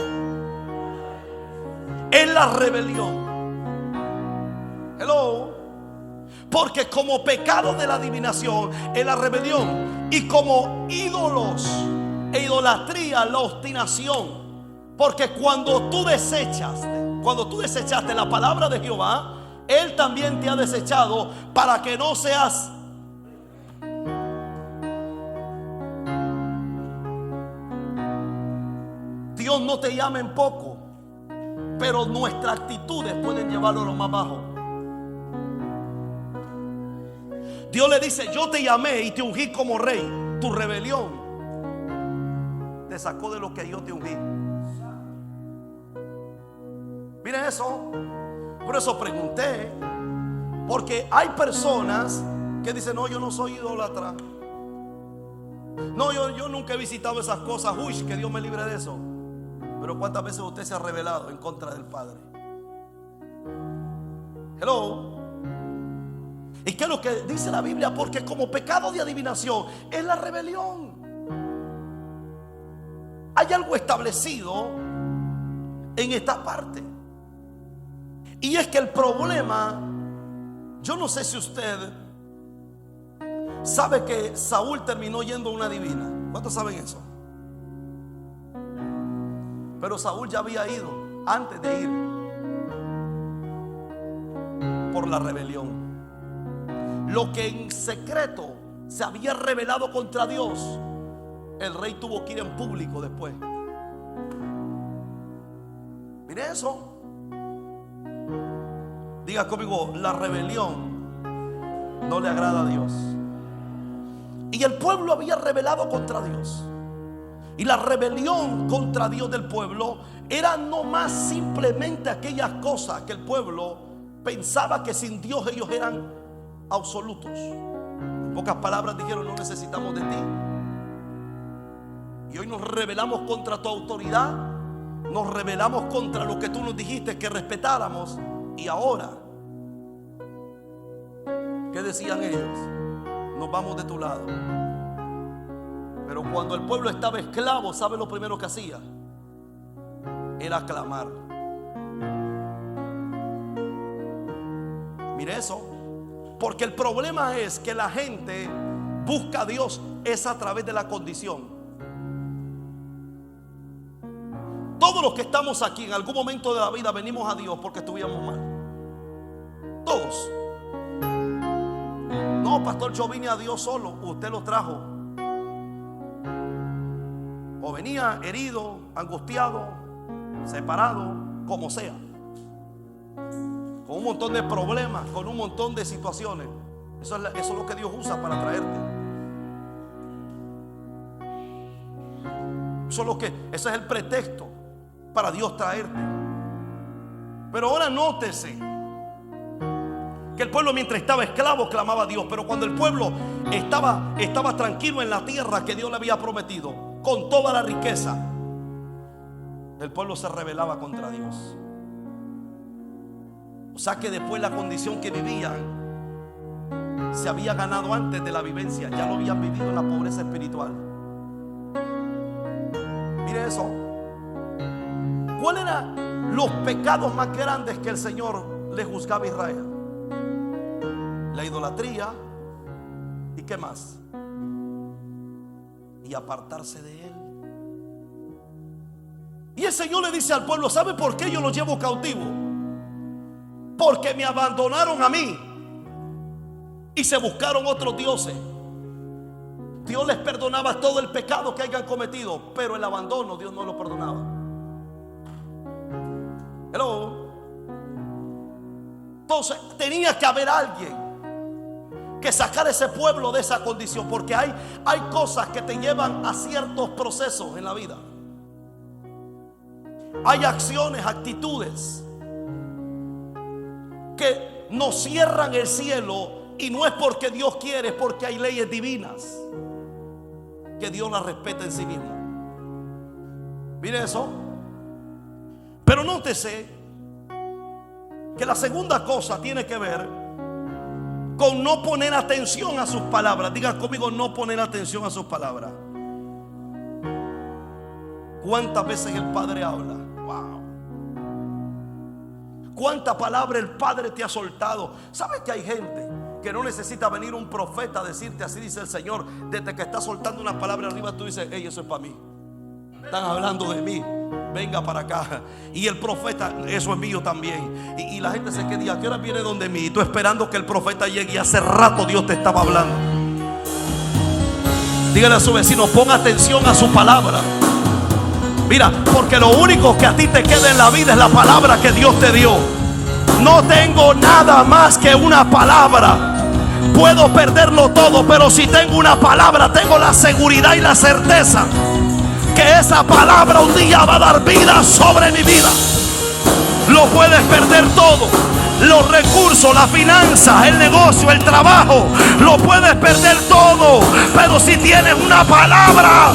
Es la rebelión. Hello. Porque como pecado de la adivinación es la rebelión, y como ídolos e idolatría la obstinación. Porque cuando tú desechaste la palabra de Jehová, Él también te ha desechado para que no seas. Dios no te llama en poco, pero nuestras actitudes pueden llevarlo a lo más bajo. Dios le dice: yo te llamé y te ungí como rey. Tu rebelión te sacó de lo que yo te ungí. Miren eso. Por eso pregunté, porque hay personas que dicen: no, yo no soy idólatra, no, yo nunca he visitado esas cosas. Uy, que Dios me libre de eso. Pero ¿cuántas veces usted se ha rebelado en contra del Padre? Hello. ¿Y qué es lo que dice la Biblia? Porque como pecado de adivinación es la rebelión. Hay algo establecido en esta parte, y es que el problema, yo no sé si usted sabe que Saúl terminó yendo a una divina. ¿Cuántos saben eso? Pero Saúl ya había ido antes de ir por la rebelión. Lo que en secreto se había rebelado contra Dios, el rey tuvo que ir en público después. Mire eso. Diga conmigo: la rebelión no le agrada a Dios. Y el pueblo había rebelado contra Dios. Y la rebelión contra Dios del pueblo era no más simplemente aquellas cosas que el pueblo pensaba que sin Dios ellos eran absolutos. En pocas palabras dijeron: no necesitamos de ti. Y hoy nos rebelamos contra tu autoridad, nos rebelamos contra lo que tú nos dijiste que respetáramos. Y ahora ¿Qué decían ellos? Nos vamos de tu lado. Pero cuando el pueblo estaba esclavo, ¿sabe lo primero que hacía? Era clamar. Mire eso. Porque el problema es que la gente busca a Dios es a través de la condición. Todos los que estamos aquí en algún momento de la vida venimos a Dios porque estuvimos mal. Todos. No, pastor, yo vine a Dios solo. Usted lo trajo. O venía herido, angustiado, separado, como sea, con un montón de problemas, con un montón de situaciones. Eso es lo que Dios usa para traerte. Ese es el pretexto para Dios traerte. Pero ahora nótese que el pueblo, mientras estaba esclavo, clamaba a Dios. Pero cuando el pueblo estaba tranquilo en la tierra que Dios le había prometido, con toda la riqueza, el pueblo se rebelaba contra Dios. O sea que después la condición que vivían se había ganado antes de la vivencia. Ya lo habían vivido en la pobreza espiritual. Mire eso. ¿Cuáles eran los pecados más grandes que el Señor le juzgaba a Israel? La idolatría. ¿Y qué más? Y apartarse de Él. Y el Señor le dice al pueblo: ¿sabe por qué yo los llevo cautivo? Porque me abandonaron a mí y se buscaron otros dioses. Dios les perdonaba todo el pecado que hayan cometido, pero el abandono Dios no lo perdonaba. Hello. Entonces tenía que haber alguien que sacar a ese pueblo de esa condición, porque hay cosas que te llevan a ciertos procesos en la vida. Hay acciones, actitudes que nos cierran el cielo, y no es porque Dios quiere, es porque hay leyes divinas que Dios las respeta en sí mismo. Mire eso. Pero nótese que la segunda cosa tiene que ver con no poner atención a sus palabras. Diga conmigo: no poner atención a sus palabras. ¿Cuántas veces el Padre habla? Wow. ¿Cuánta palabra el Padre te ha soltado? ¿Sabes que hay gente que no necesita venir un profeta a decirte así dice el Señor? Desde que está soltando una palabra arriba, tú dices: hey, eso es para mí. Están hablando de mí. Venga para acá. Y el profeta: eso es mío también. Y la gente se queda: ¿y a qué hora viene donde mí? Y tú esperando que el profeta llegue, y hace rato Dios te estaba hablando. Dígale a su vecino: pon atención a su palabra. Mira, porque lo único que a ti te queda en la vida es la palabra que Dios te dio. No tengo nada más que una palabra. Puedo perderlo todo, pero si tengo una palabra, tengo la seguridad y la certeza que esa palabra un día va a dar vida sobre mi vida. Lo puedes perder todo: los recursos, la finanza, el negocio, el trabajo. Lo puedes perder todo, pero si tienes una palabra,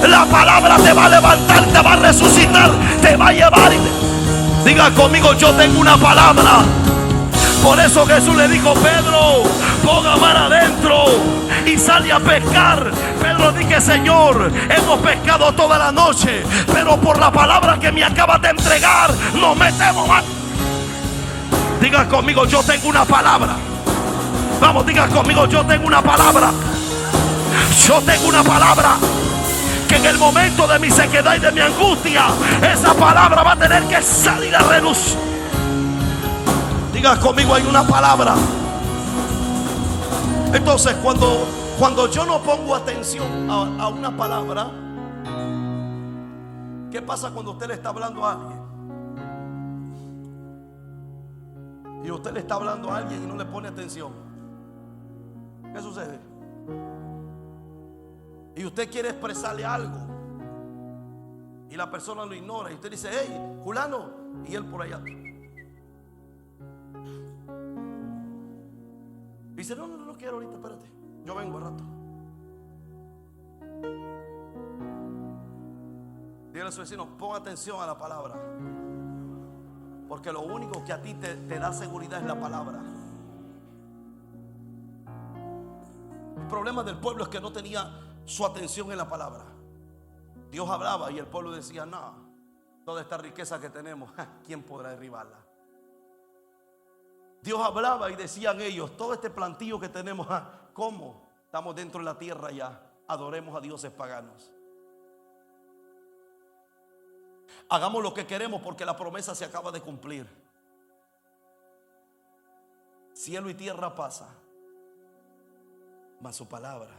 la palabra te va a levantar, te va a resucitar, te va a llevar. Diga conmigo: yo tengo una palabra. Por eso Jesús le dijo: Pedro, ponga mar adentro y sale a pescar. Pedro dije: Señor, hemos pescado toda la noche, pero por la palabra que me acabas de entregar, nos metemos más. Diga conmigo: yo tengo una palabra. Vamos, diga conmigo: yo tengo una palabra. Yo tengo una palabra que en el momento de mi sequedad y de mi angustia, esa palabra va a tener que salir a relucir. Diga conmigo: hay una palabra. Entonces cuando yo no pongo atención a una palabra, ¿qué pasa cuando usted le está hablando a alguien? Y usted le está hablando a alguien y no le pone atención. ¿Qué sucede? Y usted quiere expresarle algo y la persona lo ignora, y usted dice: hey, fulano, y él por allá. Dice: no quiero ahorita, espérate, yo vengo al rato. Dígale a su vecino: pon atención a la palabra, porque lo único que a ti te da seguridad es la palabra. El problema del pueblo es que no tenía su atención en la palabra. Dios hablaba y el pueblo decía: no, toda esta riqueza que tenemos, ¿quién podrá derribarla? Dios hablaba y decían ellos: todo este plantío que tenemos, ¿cómo? Estamos dentro de la tierra ya, adoremos a dioses paganos. Hagamos lo que queremos porque la promesa se acaba de cumplir. Cielo y tierra pasa, mas su palabra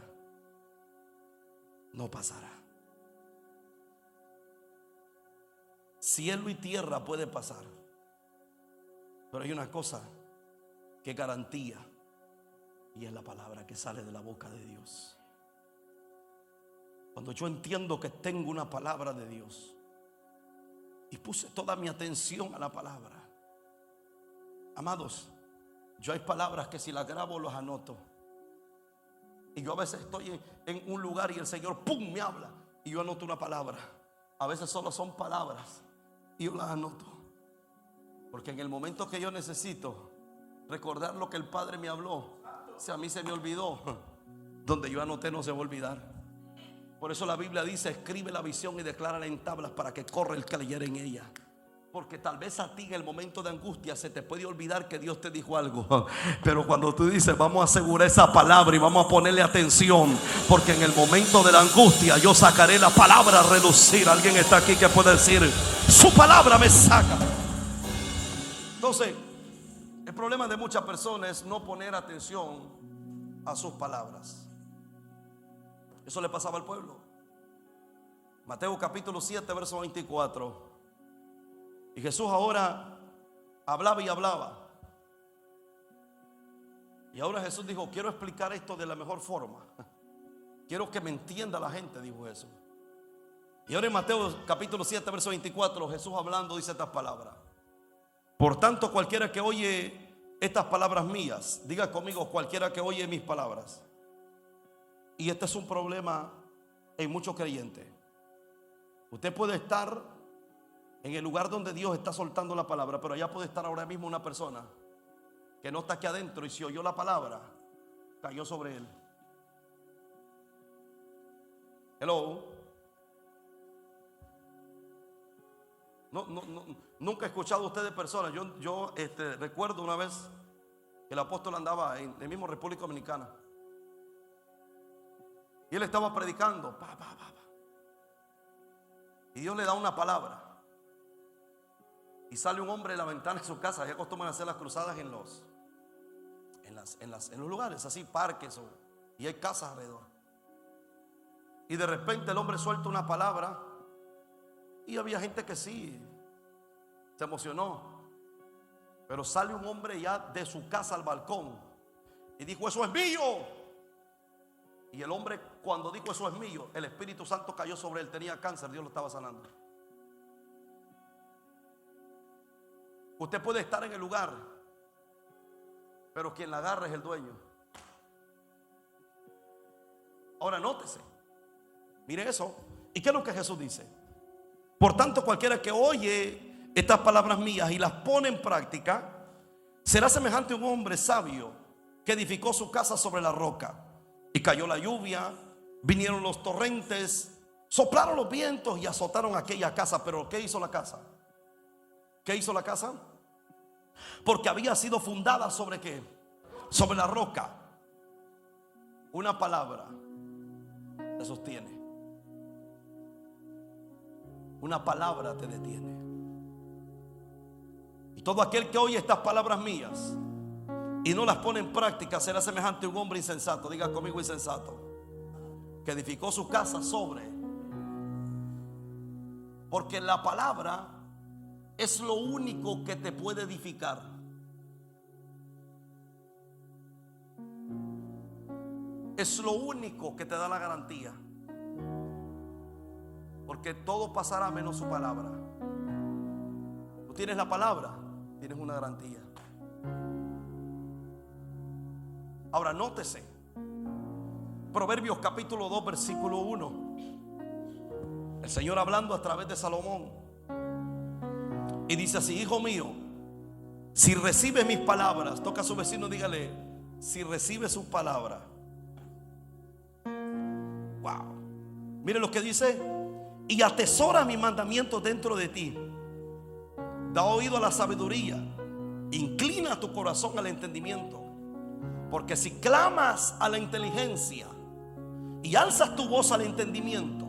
no pasará. Cielo y tierra puede pasar, pero hay una cosa que es garantía, y es la palabra que sale de la boca de Dios. Cuando yo entiendo que tengo una palabra de Dios y puse toda mi atención a la palabra, amados, yo hay palabras que si las grabo los anoto. Y yo a veces estoy en un lugar y el Señor ¡pum! Me habla y yo anoto una palabra. A veces solo son palabras y yo las anoto, porque en el momento que yo necesito recordar lo que el Padre me habló, si a mí se me olvidó, donde yo anoté no se va a olvidar. Por eso la Biblia dice: escribe la visión y declárala en tablas para que corra el que leyera en ella. Porque tal vez a ti en el momento de angustia se te puede olvidar que Dios te dijo algo, pero cuando tú dices: vamos a asegurar esa palabra y vamos a ponerle atención, porque en el momento de la angustia yo sacaré la palabra a relucir. Alguien está aquí que puede decir: su palabra me saca. Entonces, el problema de muchas personas es no poner atención a sus palabras. Eso le pasaba al pueblo. Mateo capítulo 7 verso 24. Y Jesús ahora hablaba y hablaba. Y ahora Jesús dijo: quiero explicar esto de la mejor forma. Quiero que me entienda la gente, dijo Jesús. Y ahora en Mateo capítulo 7 verso 24, Jesús hablando dice estas palabras: por tanto, cualquiera que oye estas palabras mías, diga conmigo: cualquiera que oye mis palabras. Y este es un problema en muchos creyentes. Usted puede estar en el lugar donde Dios está soltando la palabra, pero allá puede estar ahora mismo una persona que no está aquí adentro, y si oyó la palabra, cayó sobre él. Hello. Nunca he escuchado a ustedes personas. Yo recuerdo una vez que el apóstol andaba en el mismo República Dominicana y él estaba predicando, y Dios le da una palabra. Y sale un hombre de la ventana de su casa. Ya acostumbran a hacer las cruzadas en los lugares así, parques, y hay casas alrededor. Y de repente el hombre suelta una palabra, y había gente que sí se emocionó. Pero sale un hombre ya de su casa al balcón y dijo: eso es mío. Y el hombre, cuando dijo eso es mío, el Espíritu Santo cayó sobre él. Tenía cáncer, Dios lo estaba sanando. Usted puede estar en el lugar, pero quien la agarra es el dueño. Ahora nótese, mire eso. ¿Y qué es lo que Jesús dice? Por tanto, cualquiera que oye estas palabras mías y las pone en práctica, será semejante a un hombre sabio que edificó su casa sobre la roca. Y cayó la lluvia, vinieron los torrentes, soplaron los vientos y azotaron aquella casa. Pero ¿qué hizo la casa? ¿Qué hizo la casa? Porque había sido fundada ¿sobre qué? Sobre la roca. Una palabra te sostiene. Una palabra te detiene. Y todo aquel que oye estas palabras mías y no las pone en práctica será semejante a un hombre insensato. Diga conmigo: insensato, que edificó su casa sobre. Porque la palabra es lo único que te puede edificar. Es lo único que te da la garantía. Porque todo pasará menos su palabra. Tú tienes la palabra, tienes una garantía. Ahora nótese, Proverbios capítulo 2 versículo 1. El Señor hablando a través de Salomón, y dice así: hijo mío, si recibes mis palabras, toca a su vecino, dígale: si recibes sus palabras Wow. Mire lo que dice: y atesora mis mandamientos dentro de ti. Da oído a la sabiduría, inclina tu corazón al entendimiento. Porque si clamas a la inteligencia y alzas tu voz al entendimiento,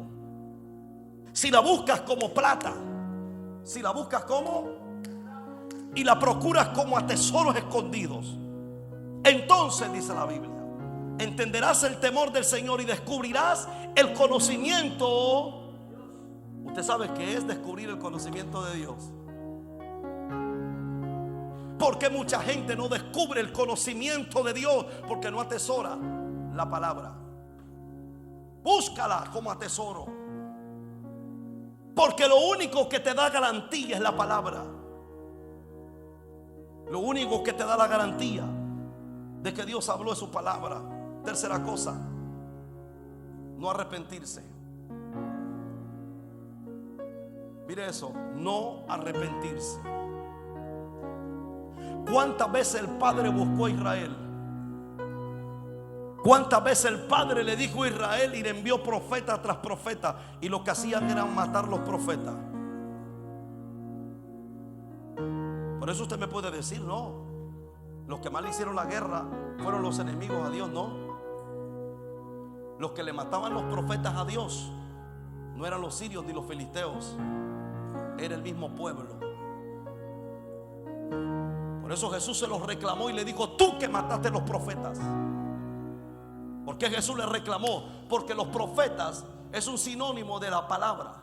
si la buscas como plata, si la buscas como y la procuras como a tesoros escondidos, entonces, dice la Biblia, entenderás el temor del Señor y descubrirás el conocimiento. ¿Usted sabe qué es descubrir el conocimiento de Dios? Porque mucha gente no descubre el conocimiento de Dios porque no atesora la palabra. Búscala como atesoro, porque lo único que te da garantía es la palabra. Lo único que te da la garantía de que Dios habló de su palabra. Tercera cosa, no arrepentirse. Mire eso, no arrepentirse. ¿Cuántas veces el Padre buscó a Israel? ¿Cuántas veces el Padre le dijo a Israel y le envió profeta tras profeta, y lo que hacían era matar los profetas? Por eso usted me puede decir: no, los que más le hicieron la guerra fueron los enemigos a Dios. No, los que le mataban los profetas a Dios no eran los sirios ni los filisteos, era el mismo pueblo. Por eso Jesús se los reclamó y le dijo: tú que mataste a los profetas. ¿Por qué Jesús le reclamó? Porque los profetas es un sinónimo de la palabra.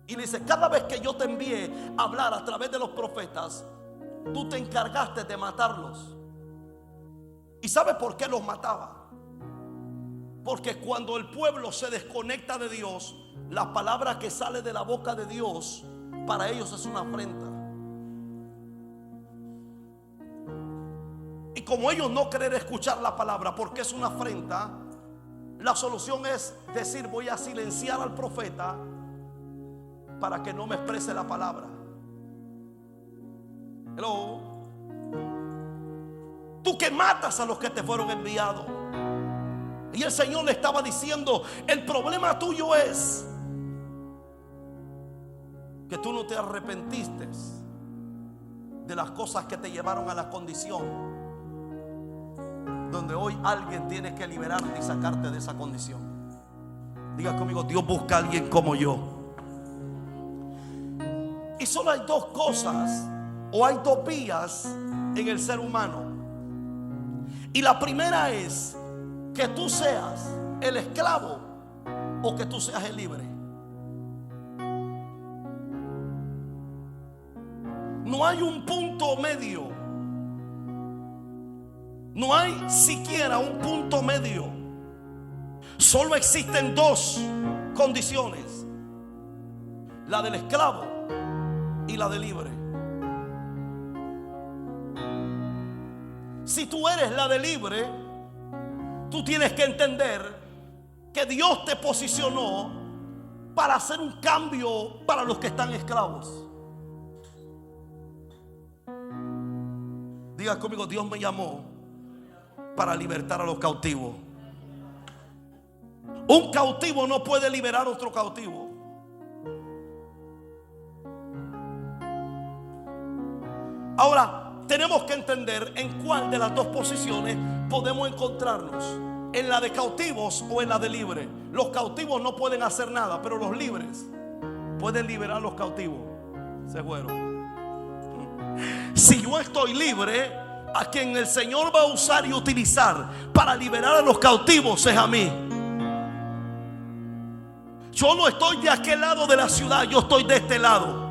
Y le dice: cada vez que yo te envié a hablar a través de los profetas, tú te encargaste de matarlos. ¿Y sabe por qué los mataba? Porque cuando el pueblo se desconecta de Dios, la palabra que sale de la boca de Dios para ellos es una afrenta. Y como ellos no quieren escuchar la palabra porque es una afrenta, la solución es decir: voy a silenciar al profeta para que no me exprese la palabra. Hello. Tú que matas a los que te fueron enviados. Y el Señor le estaba diciendo: el problema tuyo es que tú no te arrepentiste de las cosas que te llevaron a la condición donde hoy alguien tiene que liberarte y sacarte de esa condición. Diga conmigo: Dios busca a alguien como yo. Y solo hay dos cosas, o hay dos vías en el ser humano. Y la primera es que tú seas el esclavo o que tú seas el libre. No hay un punto medio. No hay siquiera un punto medio. Solo existen dos condiciones: la del esclavo y la del libre. Si tú eres la del libre, tú tienes que entender que Dios te posicionó para hacer un cambio para los que están esclavos. Diga conmigo: Dios me llamó para libertar a los cautivos. Un cautivo no puede liberar a otro cautivo. Ahora, tenemos que entender en cuál de las dos posiciones podemos encontrarnos: en la de cautivos o en la de libre. Los cautivos no pueden hacer nada, pero los libres pueden liberar a los cautivos. Se fueron. Si yo estoy libre, a quien el Señor va a usar y utilizar para liberar a los cautivos es a mí. Yo no estoy de aquel lado de la ciudad, yo estoy de este lado.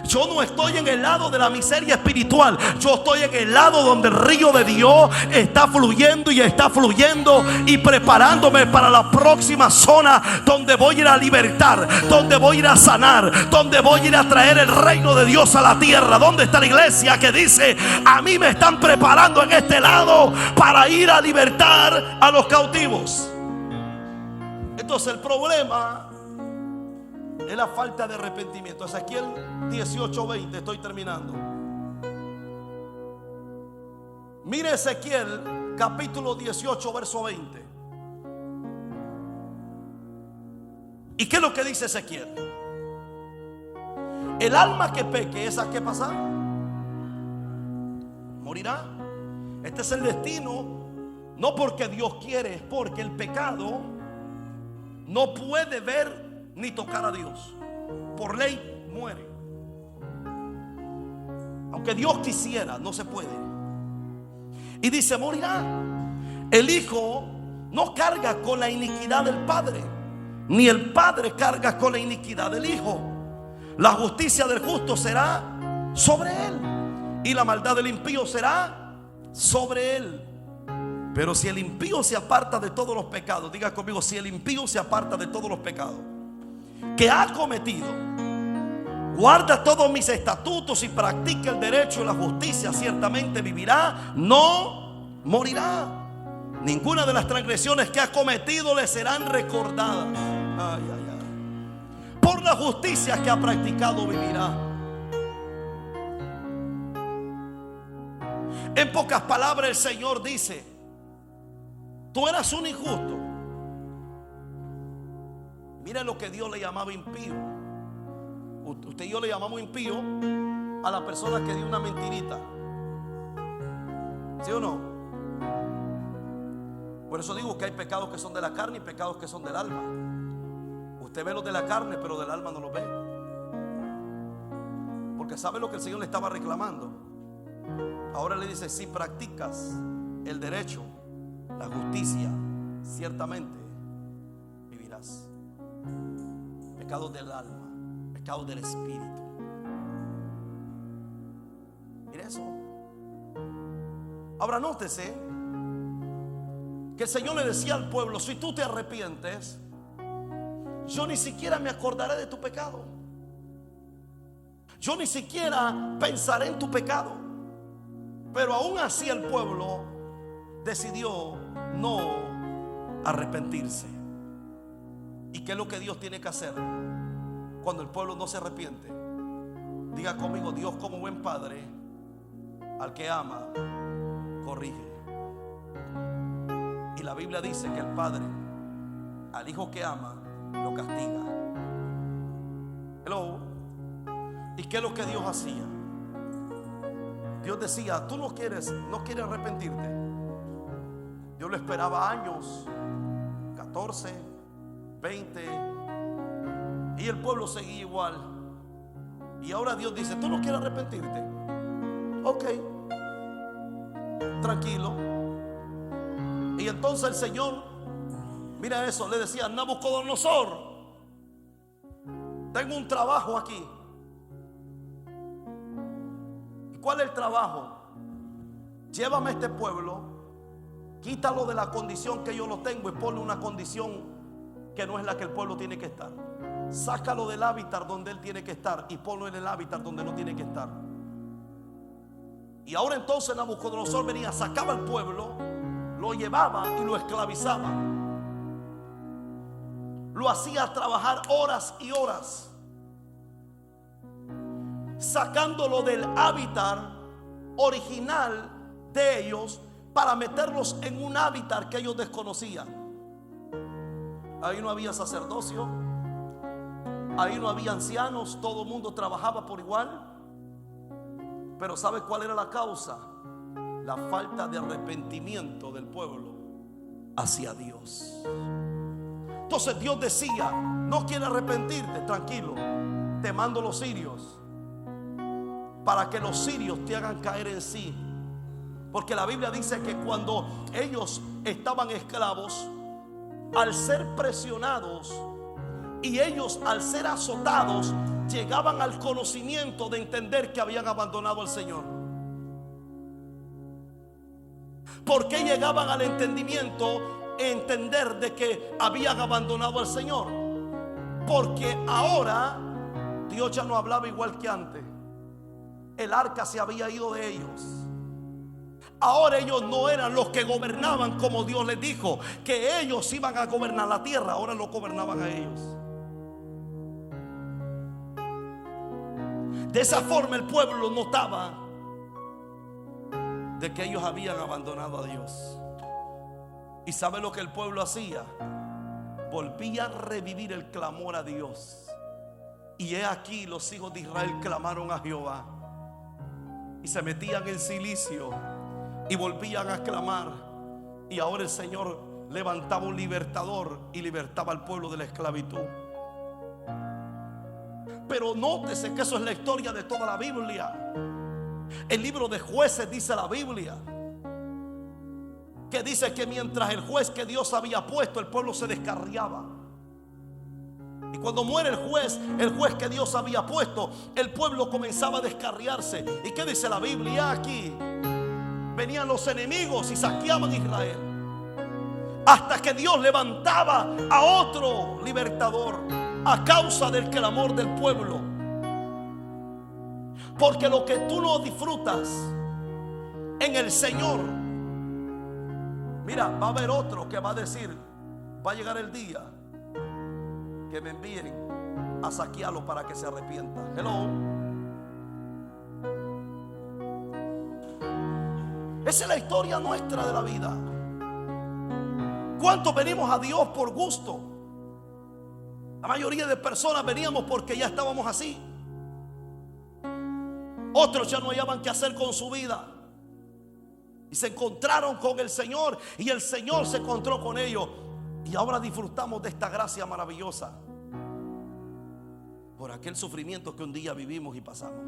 Yo no estoy en el lado de la miseria espiritual, yo estoy en el lado donde el río de Dios está fluyendo y preparándome para la próxima zona donde voy a ir a libertar, donde voy a ir a sanar, donde voy a ir a traer el reino de Dios a la tierra. ¿Dónde está la iglesia que dice: a mí me están preparando en este lado para ir a libertar a los cautivos? Entonces el problema es la falta de arrepentimiento. Ezequiel 18:20, estoy terminando. Mire Ezequiel capítulo 18, verso 20. ¿Y qué es lo que dice Ezequiel? El alma que peque, ¿esa qué pasa? Morirá. Este es el destino, no porque Dios quiere, es porque el pecado no puede ver ni tocar a Dios. Por ley muere. Aunque Dios quisiera, no se puede. Y dice, morirá. El hijo no carga con la iniquidad del padre, ni el padre carga con la iniquidad del hijo. La justicia del justo será sobre él, y la maldad del impío será sobre él. Pero si el impío se aparta de todos los pecados, diga conmigo, si el impío se aparta de todos los pecados que ha cometido, guarda todos mis estatutos y practica el derecho y la justicia, ciertamente vivirá, no morirá. Ninguna de las transgresiones que ha cometido le serán recordadas. Ay, ay, ay. Por la justicia que ha practicado vivirá. En pocas palabras, el Señor dice: tú eras un injusto. Mira lo que Dios le llamaba impío. Usted y yo le llamamos impío a la persona que dio una mentirita. ¿Sí o no? Por eso digo que hay pecados que son de la carne y pecados que son del alma. Usted ve los de la carne, pero del alma no los ve. Porque sabe lo que el Señor le estaba reclamando. Ahora le dice: si practicas el derecho, la justicia, ciertamente vivirás. Pecados del alma, pecados del espíritu. Mire eso. Ahora nótese que el Señor le decía al pueblo: si tú te arrepientes, yo ni siquiera me acordaré de tu pecado. Yo ni siquiera pensaré en tu pecado. Pero aún así el pueblo decidió no arrepentirse. ¿Y qué es lo que Dios tiene que hacer cuando el pueblo no se arrepiente? Diga conmigo: Dios, como buen padre, al que ama, corrige. Y la Biblia dice que el padre al hijo que ama lo castiga. Hello. ¿Y qué es lo que Dios hacía? Dios decía: tú no quieres arrepentirte. Dios lo esperaba años, 14, 20, y el pueblo seguía igual. Y ahora Dios dice: tú no quieres arrepentirte. Ok, tranquilo. Y entonces el Señor, mira eso, le decía: Nabucodonosor, tengo un trabajo aquí. ¿Cuál es el trabajo? Llévame a este pueblo, quítalo de la condición que yo lo tengo y ponle una condición que no es la que el pueblo tiene que estar. Sácalo del hábitat donde él tiene que estar y ponlo en el hábitat donde no tiene que estar. Y ahora entonces Nabucodonosor venía, sacaba al pueblo, lo llevaba y lo esclavizaba. Lo hacía trabajar horas y horas, sacándolo del hábitat original de ellos para meterlos en un hábitat que ellos desconocían. Ahí no había sacerdocio, ahí no había ancianos, todo el mundo trabajaba por igual. Pero ¿sabe cuál era la causa? La falta de arrepentimiento del pueblo hacia Dios. Entonces Dios decía: no quieres arrepentirte, tranquilo, te mando los sirios para que los sirios te hagan caer en sí. Porque la Biblia dice que cuando ellos estaban esclavos, al ser presionados y ellos al ser azotados, llegaban al conocimiento de entender que habían abandonado al Señor. ¿Por qué llegaban al entendimiento, entender de que habían abandonado al Señor? Porque ahora Dios ya no hablaba igual que antes. El arca se había ido de ellos. Ahora ellos no eran los que gobernaban como Dios les dijo que ellos iban a gobernar la tierra. Ahora lo gobernaban a ellos. De esa forma el pueblo notaba de que ellos habían abandonado a Dios. ¿Y sabe lo que el pueblo hacía? Volvía a revivir el clamor a Dios. Y he aquí los hijos de Israel clamaron a Jehová. Y se metían en silicio y volvían a clamar. Y ahora el Señor levantaba un libertador y libertaba al pueblo de la esclavitud. Pero nótese que eso es la historia de toda la Biblia. El libro de Jueces dice la Biblia que dice que mientras el juez que Dios había puesto, el pueblo se descarriaba. Y cuando muere el juez que Dios había puesto, el pueblo comenzaba a descarriarse. ¿Y qué dice la Biblia aquí? Venían los enemigos y saqueaban Israel, hasta que Dios levantaba a otro libertador a causa del clamor del pueblo. Porque lo que tú no disfrutas en el Señor, mira, va a haber otro que va a decir: va a llegar el día que me envíen a saquearlo para que se arrepienta. Hello. Esa es la historia nuestra de la vida. ¿Cuántos venimos a Dios por gusto? La mayoría de personas veníamos porque ya estábamos así. Otros ya no hallaban qué hacer con su vida y se encontraron con el Señor, y el Señor se encontró con ellos. Y ahora disfrutamos de esta gracia maravillosa por aquel sufrimiento que un día vivimos y pasamos.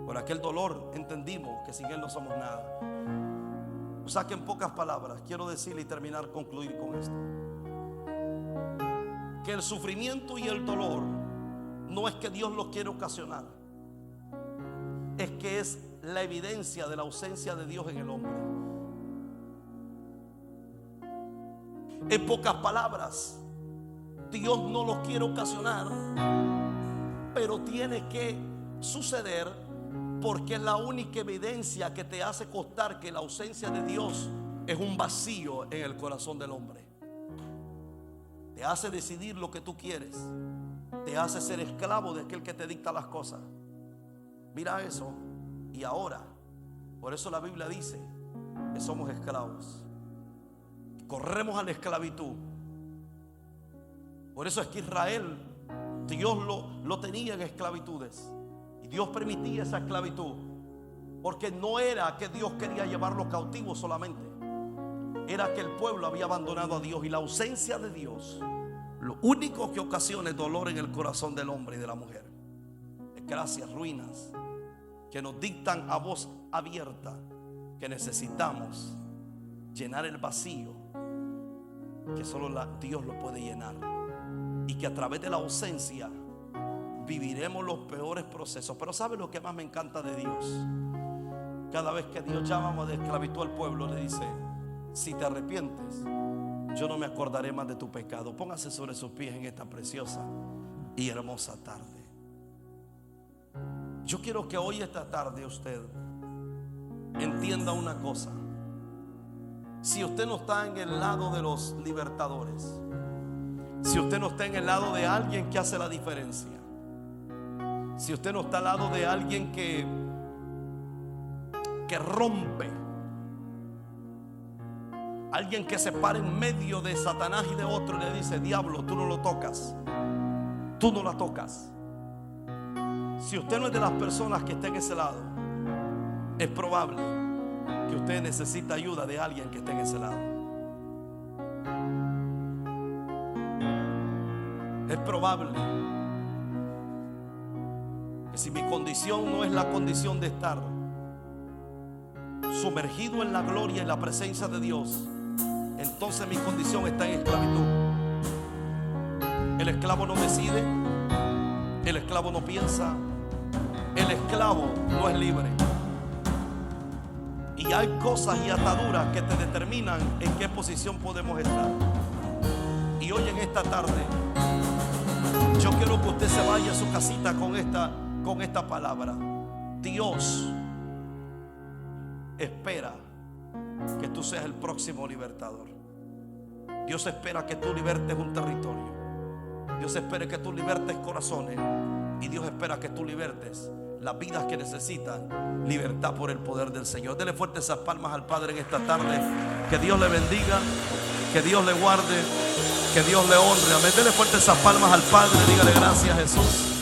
Por aquel dolor entendimos que sin Él no somos nada. O sea que en pocas palabras quiero decirle y terminar, concluir con esto: que el sufrimiento y el dolor no es que Dios los quiere ocasionar, es que es la evidencia de la ausencia de Dios en el hombre. En pocas palabras, Dios no los quiere ocasionar, pero tiene que suceder porque es la única evidencia que te hace constar que la ausencia de Dios es un vacío en el corazón del hombre. Te hace decidir lo que tú quieres, te hace ser esclavo de aquel que te dicta las cosas. Mira eso. Y ahora, por eso la Biblia dice que somos esclavos, corremos a la esclavitud. Por eso es que Israel, Dios lo tenía en esclavitudes, y Dios permitía esa esclavitud, porque no era que Dios quería llevarlos cautivos solamente, era que el pueblo había abandonado a Dios. Y la ausencia de Dios, lo único que ocasiona es dolor en el corazón del hombre y de la mujer, desgracias, ruinas, que nos dictan a voz abierta que necesitamos llenar el vacío que solo Dios lo puede llenar, y que a través de la ausencia viviremos los peores procesos. Pero ¿sabe lo que más me encanta de Dios? Cada vez que Dios llama de esclavitud al pueblo, le dice: si te arrepientes, yo no me acordaré más de tu pecado. Póngase sobre sus pies en esta preciosa y hermosa tarde. Yo quiero que hoy, esta tarde, usted entienda una cosa. Si usted no está en el lado de los libertadores, si usted no está en el lado de alguien que hace la diferencia, si usted no está al lado de alguien que rompe, alguien que se para en medio de Satanás y de otro y le dice: diablo, tú no lo tocas, tú no la tocas. Si usted no es de las personas que está en ese lado, es probable que usted necesita ayuda de alguien que esté en ese lado. Es probable que si mi condición no es la condición de estar sumergido en la gloria y la presencia de Dios, entonces mi condición está en esclavitud. El esclavo no decide, el esclavo no piensa, el esclavo no es libre. Y hay cosas y ataduras que te determinan en qué posición podemos estar. Y hoy, en esta tarde, yo quiero que usted se vaya a su casita con esta palabra. Dios espera que tú seas el próximo libertador. Dios espera que tú libertes un territorio. Dios espera que tú libertes corazones. Y Dios espera que tú libertes las vidas que necesitan libertad por el poder del Señor. Dele fuerte esas palmas al Padre en esta tarde. Que Dios le bendiga, que Dios le guarde, que Dios le honre. Amén. Dele fuerte esas palmas al Padre. Dígale gracias, Jesús.